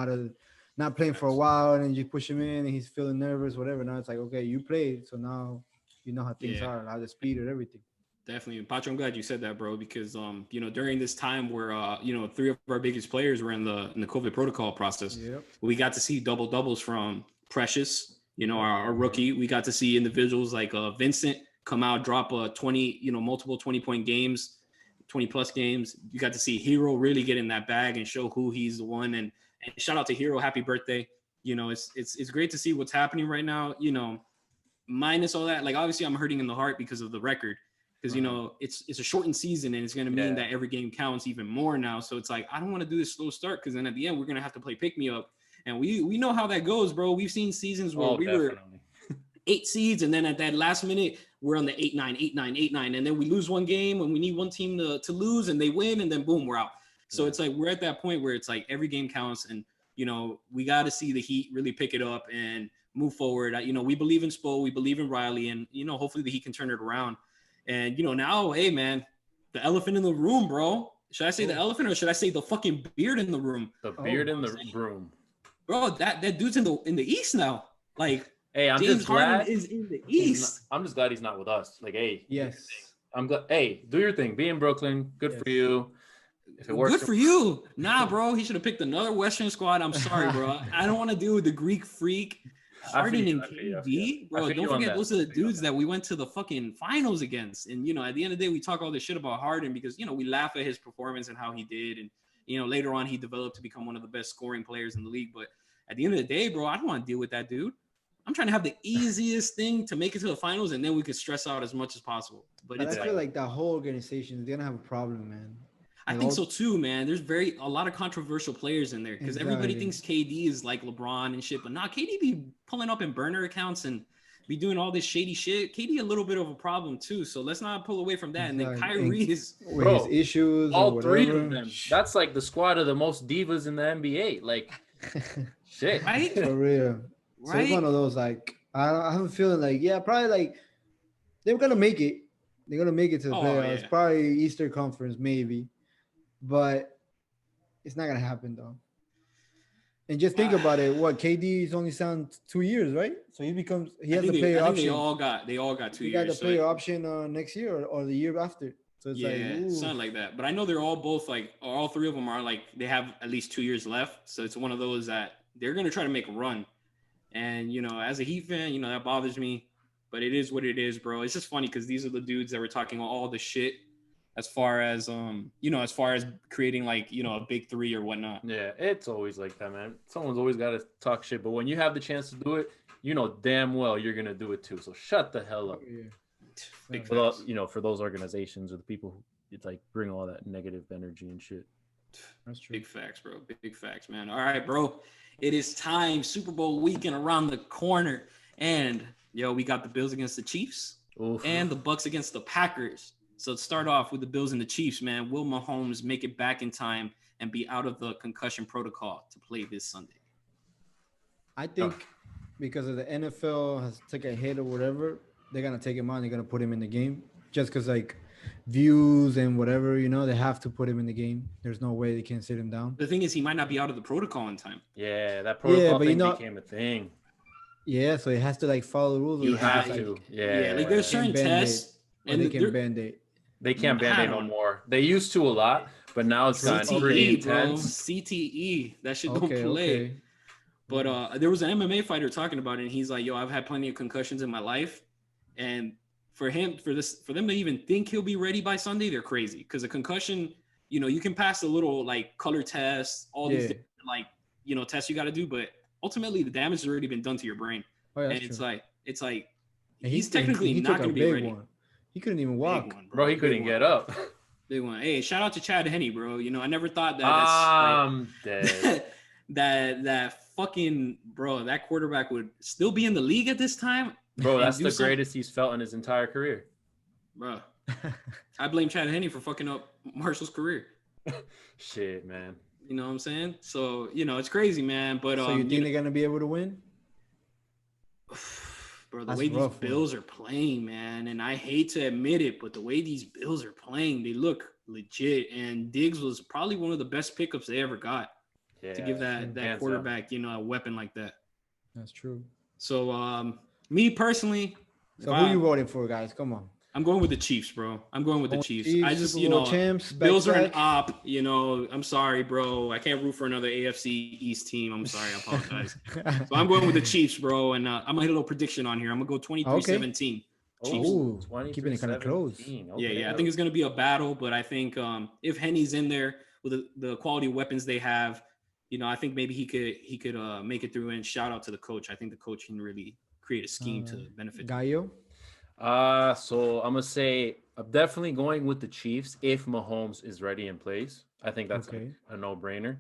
not playing for a while, and then you push him in and he's feeling nervous, whatever. Now it's like, okay, you played, so now you know how things are, how the speed and everything. Definitely. Pacho, I'm glad you said that, bro, because during this time where 3 of our biggest players were in the COVID protocol process, we got to see doubles from Precious, our rookie. We got to see individuals like Vincent come out, drop a 20, multiple 20-point games, 20 plus games. You got to see Hero really get in that bag and show who he's the one. And shout out to Hero, happy birthday. It's great to see what's happening right now, minus all that. Like, obviously I'm hurting in the heart because of the record, because it's a shortened season, and it's going to mean that every game counts even more now. So it's like, I don't want to do this slow start, because then at the end we're going to have to play pick me up, And we know how that goes, bro. We've seen seasons where we definitely. were 8 seeds, and then at that last minute, we're on the 8-9, 8-9, 8-9, and then we lose one game, and we need one team to lose, and they win, and then boom, we're out. So it's like we're at that point where it's like every game counts, and we got to see the Heat really pick it up and move forward. We believe in Spo, we believe in Riley, and hopefully the Heat can turn it around. And now, hey man, the elephant in the room, bro. Should I say the elephant or should I say the fucking beard in the room? The beard in the room, bro. That dude's in the East now. Like, hey, I'm James just glad Harden is in the East. I'm just glad he's not with us. Like, hey, Yes. I'm glad. Hey, do your thing. Be in Brooklyn. Good for you. If it works, good for you. Nah, bro. He should have picked another Western squad. I'm sorry, bro. I don't want to deal with the Greek freak. Harden and KD, bro. Don't forget those are the dudes that we went to the fucking finals against. And at the end of the day, we talk all this shit about Harden because we laugh at his performance and how he did, and later on he developed to become one of the best scoring players in the league. But at the end of the day, bro, I don't want to deal with that dude. I'm trying to have the easiest thing to make it to the finals, and then we could stress out as much as possible. But I feel like that whole organization is gonna have a problem, man. I think so too, man. There's a lot of controversial players in there because everybody thinks KD is like LeBron and shit, but KD be pulling up in burner accounts and be doing all this shady shit. KD a little bit of a problem too, so let's not pull away from that. And then Kyrie is his issues. All three of them. That's like the squad of the most divas in the NBA. Like, shit, right? For real. Right? So it's one of those like I have a feeling like probably like they're gonna make it. They're gonna make it to the playoffs. Yeah. Probably Eastern Conference, maybe. But it's not gonna happen though. And just think about it. What KD is only signed 2 years, right? So he has the player option. They all got 2 years. He got the player option next year or the year after. So it's something like that. But I know they're all both like all three of them are like they have at least 2 years left. So it's one of those that they're gonna try to make a run. And as a Heat fan, that bothers me. But it is what it is, bro. It's just funny because these are the dudes that were talking all the shit. As far as creating like a big three or whatnot. Yeah, it's always like that, man. Someone's always got to talk shit, but when you have the chance to do it, damn well you're gonna do it too. So shut the hell up. Yeah. For those organizations or the people who it's like bring all that negative energy and shit. That's true. Big facts, bro. Big facts, man. All right, bro. It is time. Super Bowl weekend around the corner, and we got the Bills against the Chiefs and the Bucks against the Packers. So to start off with the Bills and the Chiefs, man, will Mahomes make it back in time and be out of the concussion protocol to play this Sunday? I think because of the NFL has took a hit or whatever, they're going to take him on. They're going to put him in the game just because, like, views and whatever, they have to put him in the game. There's no way they can sit him down. The thing is, he might not be out of the protocol in time. Yeah, that protocol thing became a thing. Yeah, so he has to, like, follow the rules. You have to. Yeah, like there's certain tests. And they can Band-Aid. They can't Band-Aid no more. They used to a lot, but now it's gotten pretty intense. CTE, that shit don't play. Okay. But there was an MMA fighter talking about it, and he's like, I've had plenty of concussions in my life. And for them to even think he'll be ready by Sunday, they're crazy. Because a concussion, you can pass a little like color test, all these different, like, tests you got to do, but ultimately the damage has already been done to your brain. And it's like he's technically not going to be ready. He couldn't even walk. Bro, he couldn't get up. Big one. Hey, shout out to Chad Henne, bro. I never thought that I'm dead. that fucking bro, that quarterback would still be in the league at this time. Bro, that's the greatest he's felt in his entire career. Bro. I blame Chad Henne for fucking up Marshall's career. Shit, man. You know what I'm saying? So, it's crazy, man. But so you think they're gonna be able to win? Bro, the way these Bills are playing, man, and I hate to admit it, but the way these Bills are playing, they look legit. And Diggs was probably one of the best pickups they ever got to give that quarterback, a weapon like that. That's true. So, me personally. So who are you voting for, guys? Come on. I'm going with the Chiefs, bro. I'm going with the Chiefs. I just, champs, Bills are an op. I'm sorry, bro. I can't root for another AFC East team. I'm sorry. I apologize. So I'm going with the Chiefs, bro. And I'm going to hit a little prediction on here. I'm going to go 23-17. Oh, keeping it kind of close. Okay. Yeah. I think it's going to be a battle, but I think if Henny's in there with the quality weapons they have, I think maybe he could make it through. And shout out to the coach. I think the coach can really create a scheme to benefit. Gallo? So I'm gonna say I'm definitely going with the Chiefs if Mahomes is ready and plays. I think that's a no-brainer.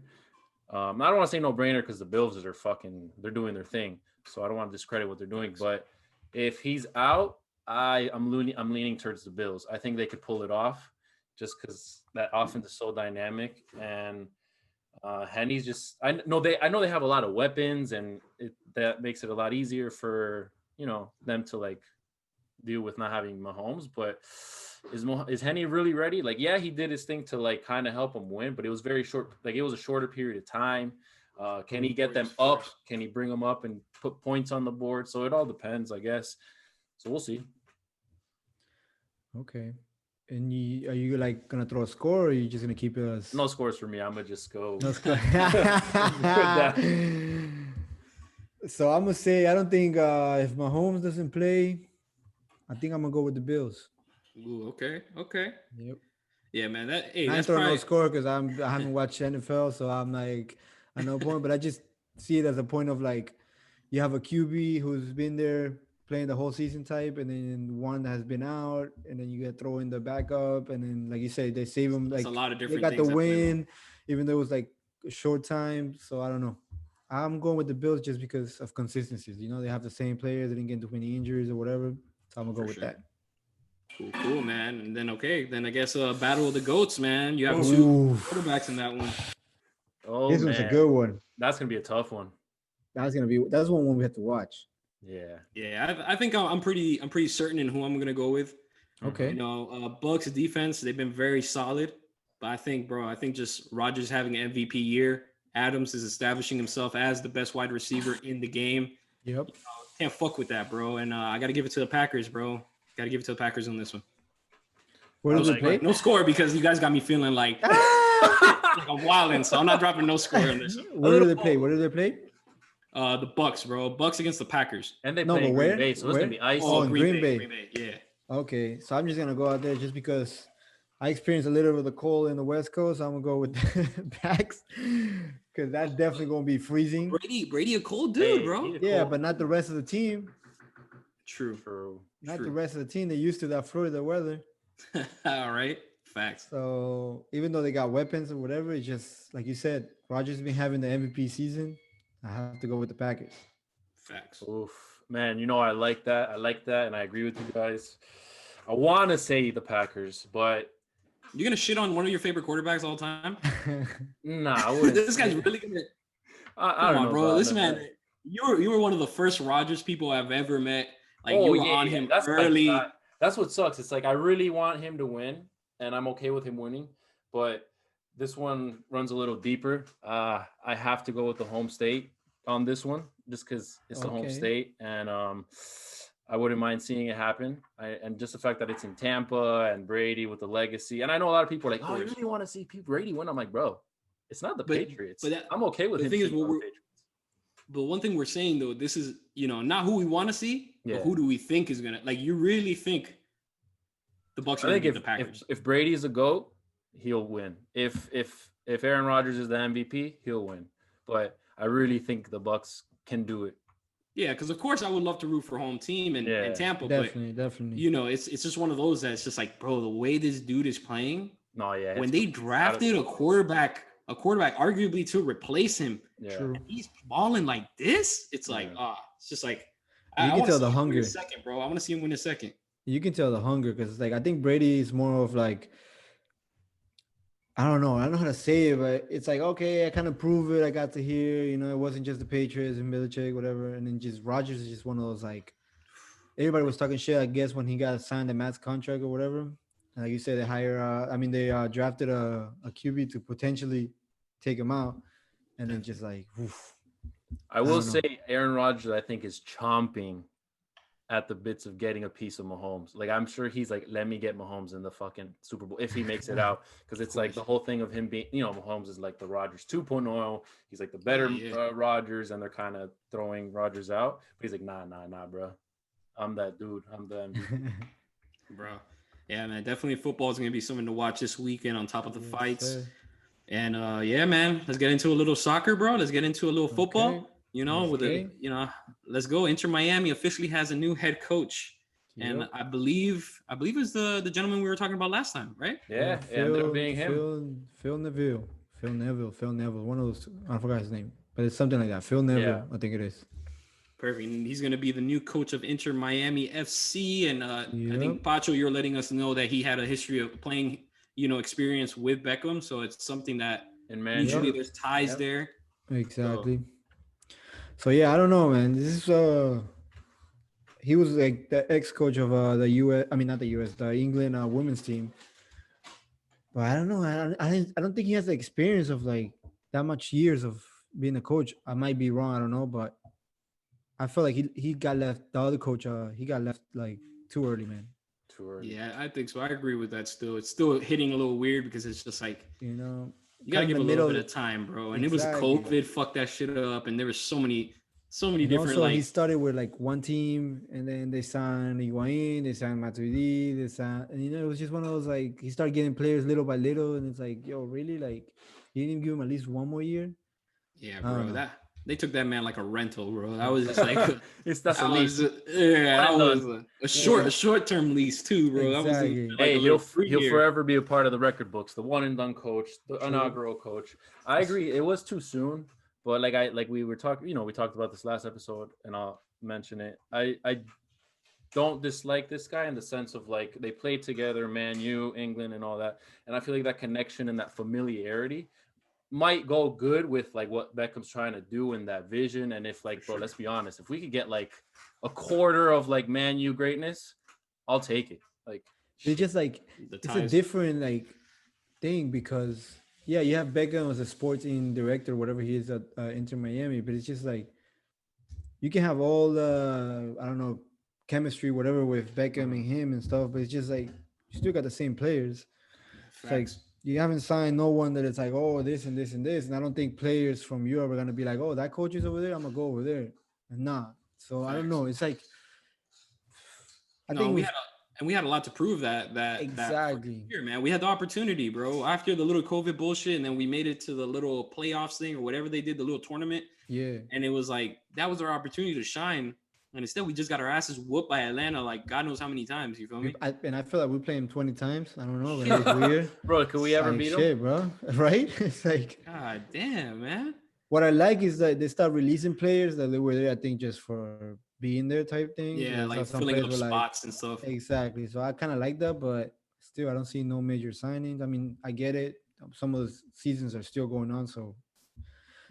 I don't want to say no brainer because the Bills they're doing their thing. So I don't want to discredit what they're doing. But if he's out, I'm leaning towards the Bills. I think they could pull it off just because that offense is so dynamic. And Henny's just I know they have a lot of weapons, and that makes it a lot easier for them to like deal with not having Mahomes. But is Henny really ready? Like, yeah, he did his thing to like kind of help him win, but it was very short. Like, it was a shorter period of time. Can he get them up? Can he bring them up and put points on the board? So it all depends, I guess. So we'll see. Okay. And are you like gonna throw a score, or are you just gonna keep it as no scores for me? I'm gonna just go. no score. So I'm gonna say I don't think if Mahomes doesn't play, I think I'm gonna go with the Bills. Ooh, okay. Yep. Yeah, man. I That's throw probably no score because I haven't watched NFL, so I'm like at no point. But I just see it as a point of like you have a QB who's been there playing the whole season type, and then one that has been out, and then you get throw in the backup, and then like you say, they save him. Like a lot of they different got the things that play win, even though it was like a short time. So I don't know. I'm going with the Bills just because of consistencies. They have the same players. They didn't get too many injuries or whatever. So I'm gonna go with that. Cool, man. And then I guess battle of the goats, man. You have two quarterbacks in that one. Oh, this one's a good one. That's gonna be a tough one. That's one we have to watch. Yeah. I think I'm pretty certain in who I'm gonna go with. Okay. Bucks defense, they've been very solid, but I think just Rodgers having an MVP year. Adams is establishing himself as the best wide receiver in the game. Yep. Can't fuck with that, bro. And I got to give it to the Packers, bro. Got to give it to the Packers on this one. Where do they play? No score because you guys got me feeling like I'm wilding, so I'm not dropping no score on this one. Where do they play? The Bucks, bro. Bucks against the Packers. And they play in Green Bay, so it's gonna be icy. Oh, Green Bay. Green Bay, yeah. Okay, so I'm just gonna go out there just because I experienced a little bit of the cold in the West Coast. I'm gonna go with the Packs because that's definitely gonna be freezing. Brady, a cold dude, bro. Yeah, but not the rest of the team. True. Not the rest of the team. They're used to that Florida weather. All right, facts. So even though they got weapons or whatever, it's just like you said, Rodgers has been having the MVP season. I have to go with the Packers. Facts. Oof, man. I like that. And I agree with you guys. I want to say the Packers, but you're gonna shit on one of your favorite quarterbacks all the time? Nah, I wouldn't. This guy's really gonna. I don't know, bro. Listen, man, you were one of the first Rodgers people I've ever met. Like you were on him early. That's what sucks. It's like I really want him to win, and I'm okay with him winning, but this one runs a little deeper. I have to go with the home state on this one, just because it's the home state, and I wouldn't mind seeing it happen. And just the fact that it's in Tampa and Brady with the legacy. And I know a lot of people are like, oh, you really want to see Brady win? I'm like, bro, it's not the Patriots. But I'm okay with him. The thing is, but one thing we're saying, though, this is, not who we want to see, but who do we think is going to, like, you really think the Bucs are going to beat the Packers? If Brady is a GOAT, he'll win. If Aaron Rodgers is the MVP, he'll win. But I really think the Bucs can do it. Yeah, because of course I would love to root for home team and Tampa, definitely. It's just one of those that's just like, bro, the way this dude is playing. No, yeah. When they drafted a quarterback arguably to replace him, and he's balling like this, it's like, it's just like you can tell the hunger. Second, bro, I want to see him win a second. You can tell the hunger because, like, I think Brady is more of like, I don't know how to say it, but it's like, okay, I kind of prove it. I got to hear, it wasn't just the Patriots and Belichick, whatever. And then just Rodgers is just one of those, like, everybody was talking shit, I guess, when he got signed a max contract or whatever. And like you said, they drafted a QB to potentially take him out. And then just like, oof. I will say Aaron Rodgers, I think, is chomping at the bits of getting a piece of Mahomes. Like, I'm sure he's like, let me get Mahomes in the fucking Super Bowl if he makes it out. Because it's like the whole thing of him being, Mahomes is like the Rodgers 2.0. He's like the better Rodgers, and they're kind of throwing Rodgers out. But he's like, nah, bro. I'm that dude. I'm the MVP. Bro. Yeah, man. Definitely football is going to be something to watch this weekend on top of the fights. And, man, let's get into a little soccer, bro. Let's get into a little football. Okay. Let's go. Inter Miami officially has a new head coach, and I believe it's the gentleman we were talking about last time, right? Yeah, ended up being him. Phil Neville. Phil Neville. One of those. I forgot his name, but it's something like that. Phil Neville, Yeah. I think it is. Perfect. And he's going to be the new coach of Inter Miami FC. And I Yep. think, Pacho, you're letting us know that he had a history of playing, experience with Beckham. So it's something that And man, usually there's ties there. Exactly. So yeah, I don't know, man. This is he was like the ex-coach of the US. I mean, not the US, the England women's team. But I don't know. I don't think he has the experience of like that much years of being a coach. I might be wrong. I don't know, but I feel like he got left. The other coach, he got left like too early, man. too early. Yeah, I think so. I agree with that still. It's still hitting a little weird because it's just like, You know, you got to kind of give the a little middle- bit of time, bro. And Exactly. it was COVID, fucked that shit up. And there was so many And different, also, like, he started with like one team, and then they signed Higuain, they signed Matuidi, they signed, and it was just one of those like he started getting players little by little, and it's like, yo, really, like you didn't even give him at least one more year. yeah, I don't bro. know. That they took that man like a rental, bro. That was just like, That's that a was, lease. that One and was a short term lease too, bro. That wasn't Exactly. like Hey, a little he'll 3 year. forever be a part of the record books, the one and done coach, the True. inaugural coach. I agree, it was too soon, but like we were talking, we talked about this last episode, and I'll mention it. I don't dislike this guy in the sense of like they played together, Man U, England, and all that, and I feel like that connection and that familiarity might go good with like what Beckham's trying to do in that vision. And if like, bro, let's be honest, if we could get like a quarter of like Man U greatness, I'll take it. Like, It's just like The it's a ties. different like thing because yeah, you have Beckham as a sporting director, whatever he is at Inter Miami, but it's just like you can have all the I don't know chemistry, whatever with Beckham and him and stuff, but it's just like you still got the same players. It's like Facts. you haven't signed no one that it's like, oh, this and this and this. And I don't think players from Europe are gonna be like, oh, that coach is over there, I'm gonna go over there. And nah. So I don't Facts. know. It's like I No, think we had a lot to prove that exactly. year, man. We had the opportunity, bro. After the little COVID bullshit, and then we made it to the little playoffs thing or whatever they did, the little tournament. Yeah. And it was like that was our opportunity to shine. And instead, we just got our asses whooped by Atlanta, like God knows how many times. You feel me? And I feel like we play him 20 times. I don't know, but it's weird. bro, could we ever Like, beat him? shit, bro. Right? It's like God damn, man. what I like is that they start releasing players that they were there, I think, just for being there type thing. Yeah, I saw like some filling players up were spots and stuff. exactly. So I kind of like that, but still, I don't see no major signings. I mean, I get it. Some of the seasons are still going on, so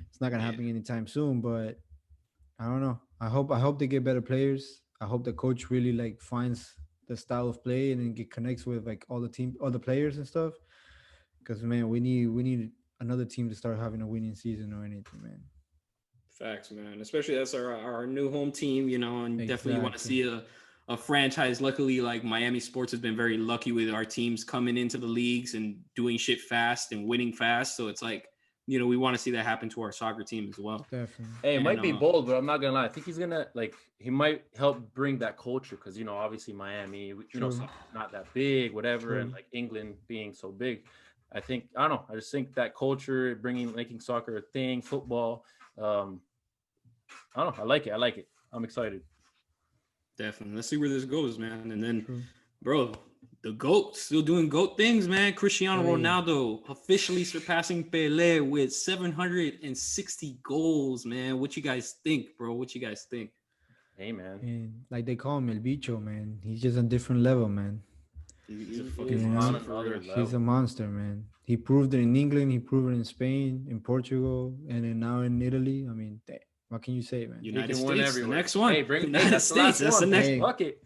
it's not gonna Yeah. happen anytime soon. But I don't know. I hope they get better players. I hope the coach really like finds the style of play and then get connects with like all the players and stuff. Because man, we need another team to start having a winning season or anything, man. Facts, man. Especially that's our new home team, and definitely you want to Exactly. see a franchise. Luckily, like Miami sports has been very lucky with our teams coming into the leagues and doing shit fast and winning fast. So it's like, we want to see that happen to our soccer team as well. Definitely. Hey, it might And, be bold, but I'm not gonna lie. I think he's gonna he might help bring that culture because obviously Miami, True. not that big, whatever, True. and like England being so big. I don't know. I just think that culture, making soccer a thing, football. I don't know. I like it. I'm excited. Definitely. Let's see where this goes, man. And then, True. bro, the GOAT still doing GOAT things, man. Cristiano Hey. Ronaldo officially surpassing Pele with 760 goals, man. What you guys think, bro? What you guys think? Hey, man. And like they call him El Bicho, man. He's just a different level, man. He's a He fucking is monster on for another real. level. He's a monster, man. He proved it in England. He proved it in Spain, in Portugal, and then now in Italy. I mean, what can you say, man? United can win States, the everywhere. next one. Hey, United that's the last States, that's the one. next Hey. Fuck it.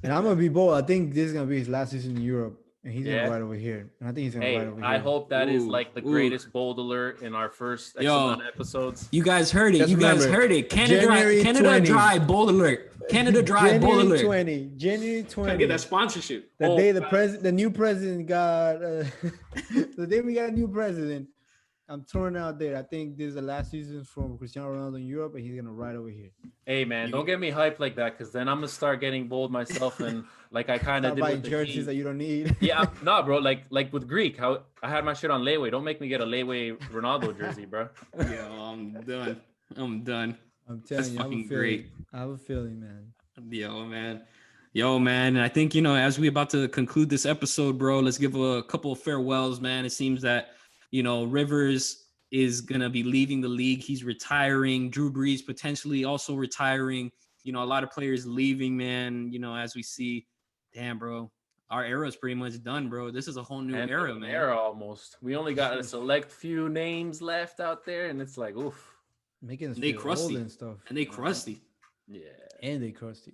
And I'm gonna be bold. I think this is gonna be his last season in Europe, and he's Yeah. gonna ride over here. And I think he's gonna Hey, ride over here. I hope that is Ooh, like the ooh. greatest bold alert in our first X Yo. amount of episodes. You guys heard it. Just You guys remember, heard it. Canada January 20. dry bold alert. Canada dry bold January alert. 20. January 20. Trying to get that sponsorship. The Oh, day the new president got the day we got a new president. I'm throwing it out there. I think this is the last season from Cristiano Ronaldo in Europe, and he's gonna ride over here. Hey man, You- don't get me hyped like that, because then I'm gonna start getting bold myself, and like I kind of Stop did buying with the jerseys King. that you don't need. Yeah, nah, bro. Like with Greek, how I had my shit on layaway. Don't make me get a layaway Ronaldo jersey, bro. Yo, I'm done. I'm done. I'm That's telling you, I have a fucking feeling. great. I have a feeling, man. Yo, man. And I think, as we about to conclude this episode, bro, let's give a couple of farewells, man. It seems that You know, Rivers is gonna be leaving the league. He's retiring. Drew Brees potentially also retiring. You know, a lot of players leaving, man. You know, as we see, damn, bro, our era is pretty much done, bro. This is a whole new era, man. Era almost. We only got a select few names left out there, and it's like, oof. Making us They feel crusty old and stuff. and they crusty. Yeah. And they crusty.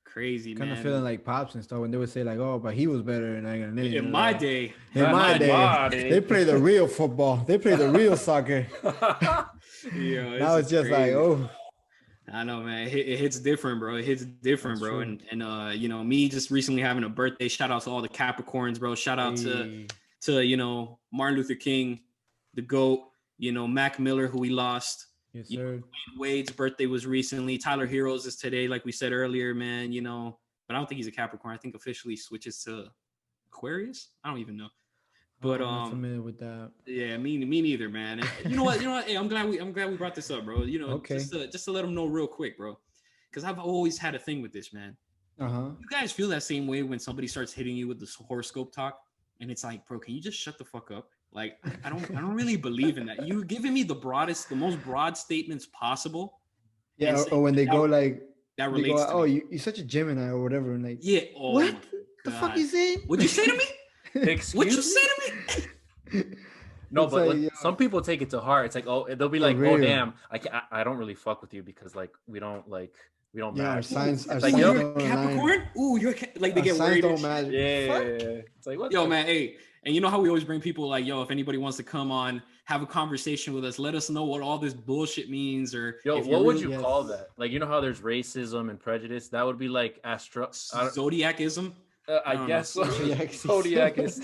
Crazy, Kind man. of feeling like Pops and stuff when they would say like, "Oh, but he was better." And in my day, in my day, they play the real football. They play the real soccer. Yeah, Now it's just crazy. like, oh, I know, man. It hits different, bro. It hits different, That's bro. true. And you know, me just recently having a birthday. Shout out to all the Capricorns, bro. Shout out to you know, Martin Luther King, the GOAT. You know, Mac Miller, who we lost. Yes, You know, sir. Dwayne Wade's birthday was recently. Tyler Heroes is today, like we said earlier, man. You know, but I don't think he's a Capricorn. I think officially switches to Aquarius. I don't even know. But I'm not familiar with that. yeah, me neither, man. And you know what? Hey, I'm glad we brought this up, bro. You know, Okay. just to let them know real quick, bro. Because I've always had a thing with this, man. You guys feel that same way when somebody starts hitting you with this horoscope talk, and it's like, bro, can you just shut the fuck up? Like, I don't really believe in that. You're giving me the most broad statements possible. Yeah, or when they go like that they relates. go, oh, you're such a Gemini or whatever, and like, yeah. Oh, what the fuck you saying? What'd you say to me? Excuse What you me? say to me? No, It's but like, like, some people take it to heart. It's like, oh, they'll be like, oh, damn, I don't really fuck with you because like we don't yeah, our match. signs, our It's like, signs yo, don't align. Capricorn? Ooh, you're like they Our get signs worried. don't match. Yeah. Fuck. It's like, what? Yo, man, hey, and you know how we always bring people like, yo, if anybody wants to come on, have a conversation with us, let us know what all this bullshit means, or Yo, if what would really, you call that? Like, you know how there's racism and prejudice? That would be like Zodiacism. I guess so. Zodiac is.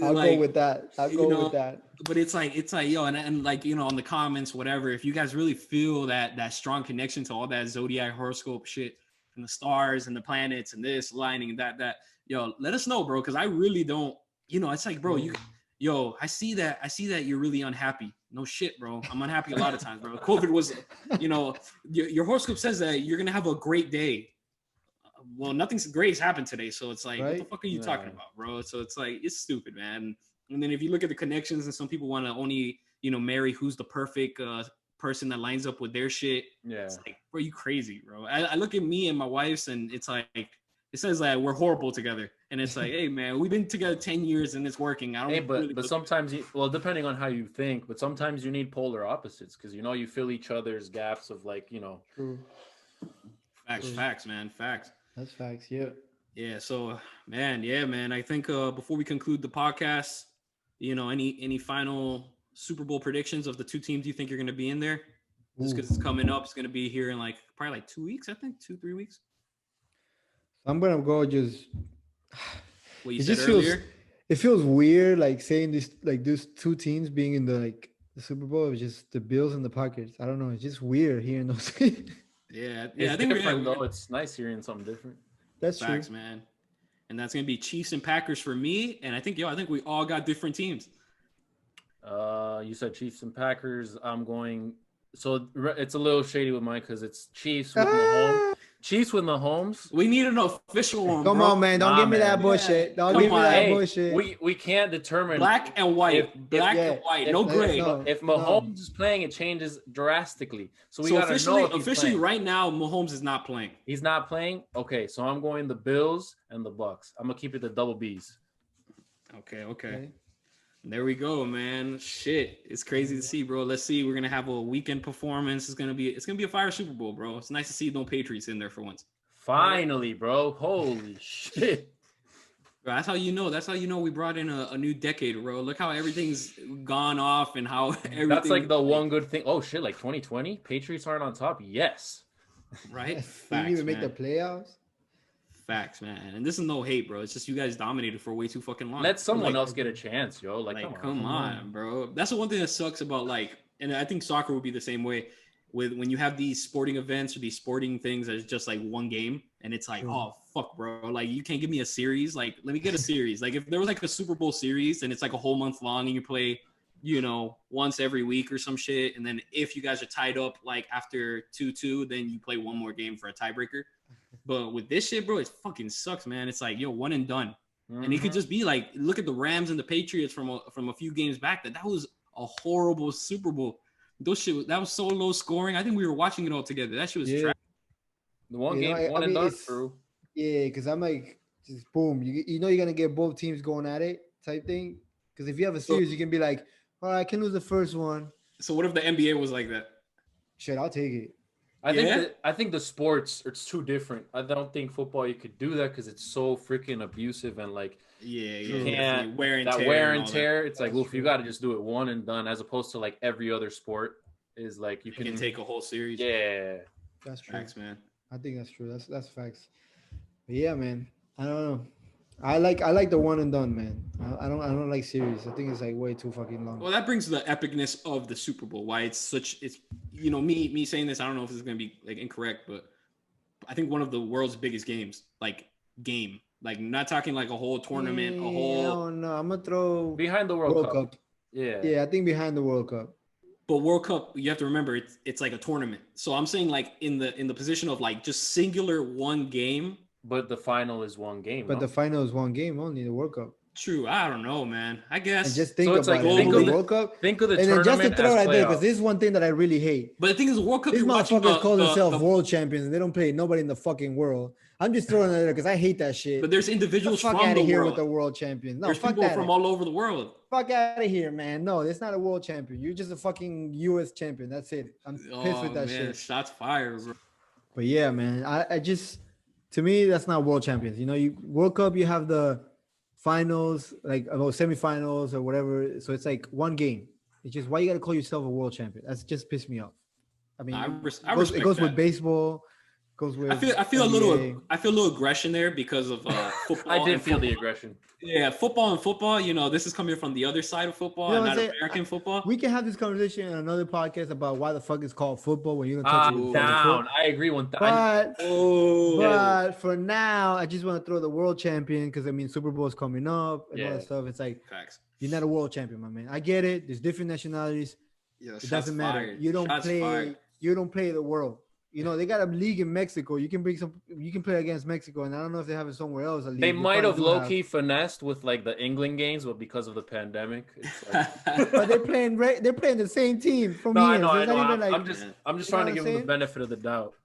I'll Like, go with that. I'll you go know, with that. But it's like yo, and like, you know, on the comments, whatever, if you guys really feel that strong connection to all that zodiac horoscope shit and the stars and the planets and this lining and that, yo, let us know, bro, because I really don't, you know, it's like, bro, I see that you're really unhappy. No shit, bro. I'm unhappy a lot of times, bro. COVID was, you know, your horoscope says that you're gonna have a great day. Well, nothing great has happened today, so it's like, what the fuck are you talking about, bro? So it's like, it's stupid, man. And then if you look at the connections, and some people want to only, you know, marry who's the perfect person that lines up with their shit. Yeah. It's like, bro, you crazy, bro. I look at me and my wife's, and it's like, it says that we're horrible together, and it's like, hey, man, we've been together 10 years and it's working. I don't. Hey, but really sometimes depending on how you think, but sometimes you need polar opposites because you know you fill each other's gaps of like, you know. True. Facts, man, facts. That's facts. Yeah. Yeah. So, man, I think before we conclude the podcast, you know, any final Super Bowl predictions of the two teams you think are going to be in there? Just because it's coming up, it's going to be here in like probably like 2 weeks, I think 2-3 weeks. I'm gonna go just. What you said earlier. It feels weird, like saying this, like these two teams being in the Super Bowl. It was just the Bills and the Packers. I don't know. It's just weird hearing those. Yeah, It's I think different though. It's nice hearing something different. That's facts, true, man. And that's gonna be Chiefs and Packers for me. And I think we all got different teams. You said Chiefs and Packers. I'm going. So it's a little shady with mine because it's Chiefs with Mahomes. Chiefs with Mahomes. We need an official one. Come on, man! Don't give me that bullshit. Don't give me that bullshit. We can't determine black and white. Black and white, no gray. If Mahomes is playing, it changes drastically. So we gotta officially right now, Mahomes is not playing. He's not playing. Okay, so I'm going the Bills and the Bucks. I'm gonna keep it the double Bs. Okay. There we go, man. Shit, it's crazy to see, bro. Let's see. We're gonna have a weekend performance. It's gonna be a fire Super Bowl, bro. It's nice to see no Patriots in there for once. Finally, bro. Holy shit. Bro, that's how you know we brought in a new decade, bro. Look how everything's gone off and how everything. That's like the one good thing. Oh shit, like 2020, Patriots aren't on top. Yes. Right. They didn't even make the playoffs. Facts, man. And this is no hate, bro. It's just you guys dominated for way too fucking long. Let someone else get a chance, yo. Come on, bro. That's the one thing that sucks about and I think soccer would be the same way with when you have these sporting events or these sporting things that's just like one game and it's like, oh fuck, bro. Like you can't give me a series. Like let me get a series. Like if there was like a Super Bowl series and it's like a whole month long and you play, you know, once every week or some shit, and then if you guys are tied up like after 2-2, then you play one more game for a tiebreaker. But with this shit, bro, it fucking sucks, man. It's like, yo, one and done. And he could just be like, look at the Rams and the Patriots from a few games back. That was a horrible Super Bowl. That was so low scoring. I think we were watching it all together. That shit was trash. The one game, one and done. True. Yeah, because I'm like, just boom. You know you're gonna get both teams going at it type thing. Because if you have a series, you can be like, all right, I can lose the first one. So what if the NBA was like that? Shit, I'll take it. I think the sports, it's too different. I don't think football you could do that because it's so freaking abusive and like you can't wear and tear. It's like, if you got to just do it one and done, as opposed to like every other sport is like you can take a whole series. Yeah, that's true. Facts, man. I think that's true. That's facts. But yeah, man. I don't know. I like the one and done, man. I don't like series. I think it's like way too fucking long. Well, that brings the epicness of the Super Bowl. Why it's me saying this. I don't know if this is gonna be like incorrect, but I think one of the world's biggest games, like not talking like a whole tournament, No, I'm gonna throw behind the World Cup. Yeah, I think behind the World Cup. But World Cup, you have to remember it's like a tournament. So I'm saying like in the position of like just singular one game. But the final is one game. But the final is one game only, the World Cup. True. I don't know, man. I guess. And just think about it. Think of the World Cup. Think of the and tournament then just to throw as it there, because this is one thing that I really hate. But the thing is, the World Cup. These motherfuckers call themselves world champions, and they don't play nobody in the fucking world. I'm just throwing it there because I hate that shit. But there's individuals from the out of here world. With the world champions. No, there's fuck people that. From all over the world. Fuck out of here, man. No, it's not a world champion. You're just a fucking U.S. champion. That's it. I'm pissed with that shit. Shots fired, bro. But yeah, man. I just, to me, that's not world champions. You know, World Cup, you have the finals, like about semifinals or whatever. So it's like one game. It's just, why you gotta call yourself a world champion? That's just pissed me off. I mean, it goes with baseball. Goes with I feel a little aggression there because of football. I did feel the aggression. Yeah, football. You know, this is coming from the other side of football, not American football. We can have this conversation in another podcast about why the fuck it's called football when you don't touch it. Down. I agree with that. But for now, I just want to throw the world champion because I mean Super Bowl is coming up and all that stuff. It's like you're not a world champion, my man. I get it. There's different nationalities. Yeah, it doesn't matter. Fired. You don't play. Fired. You don't play the world. You know, they got a league in Mexico. You can play against Mexico, and I don't know if they have it somewhere else. They might have low-key finessed with like the England games, but because of the pandemic, it's like... but they're playing the same team from here. I know. I'm just trying to give them the benefit of the doubt.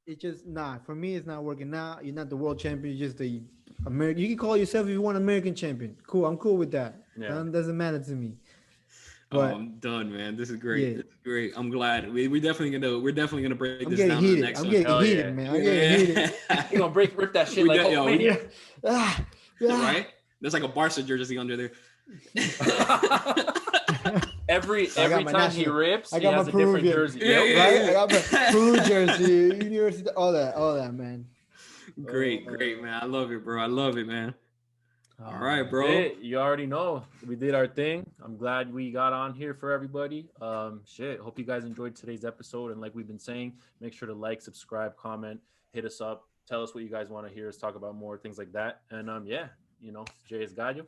It's just for me, it's not working now. You're not the world champion. You're just the American. You can call yourself if you want American champion. Cool, I'm cool with that. Yeah. It doesn't matter to me. But, I'm done, man. This is great. Yeah. This is great. I'm glad. We're definitely gonna break this down. I'm getting heated, man. I'm getting heated. You're gonna rip that shit right? There's like a Barca jersey under there. every time he rips, he has a different jersey. Right? I got my Peru jersey, university, all that, man. Great, man. I love it, bro. I love it, man. All right, bro. You already know we did our thing. I'm glad we got on here for everybody. Hope you guys enjoyed today's episode. And like we've been saying, make sure to like, subscribe, comment, hit us up, tell us what you guys want to hear us talk about more things like that. And Jay is Gallo.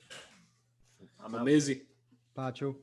I'm Izzy. Pacho.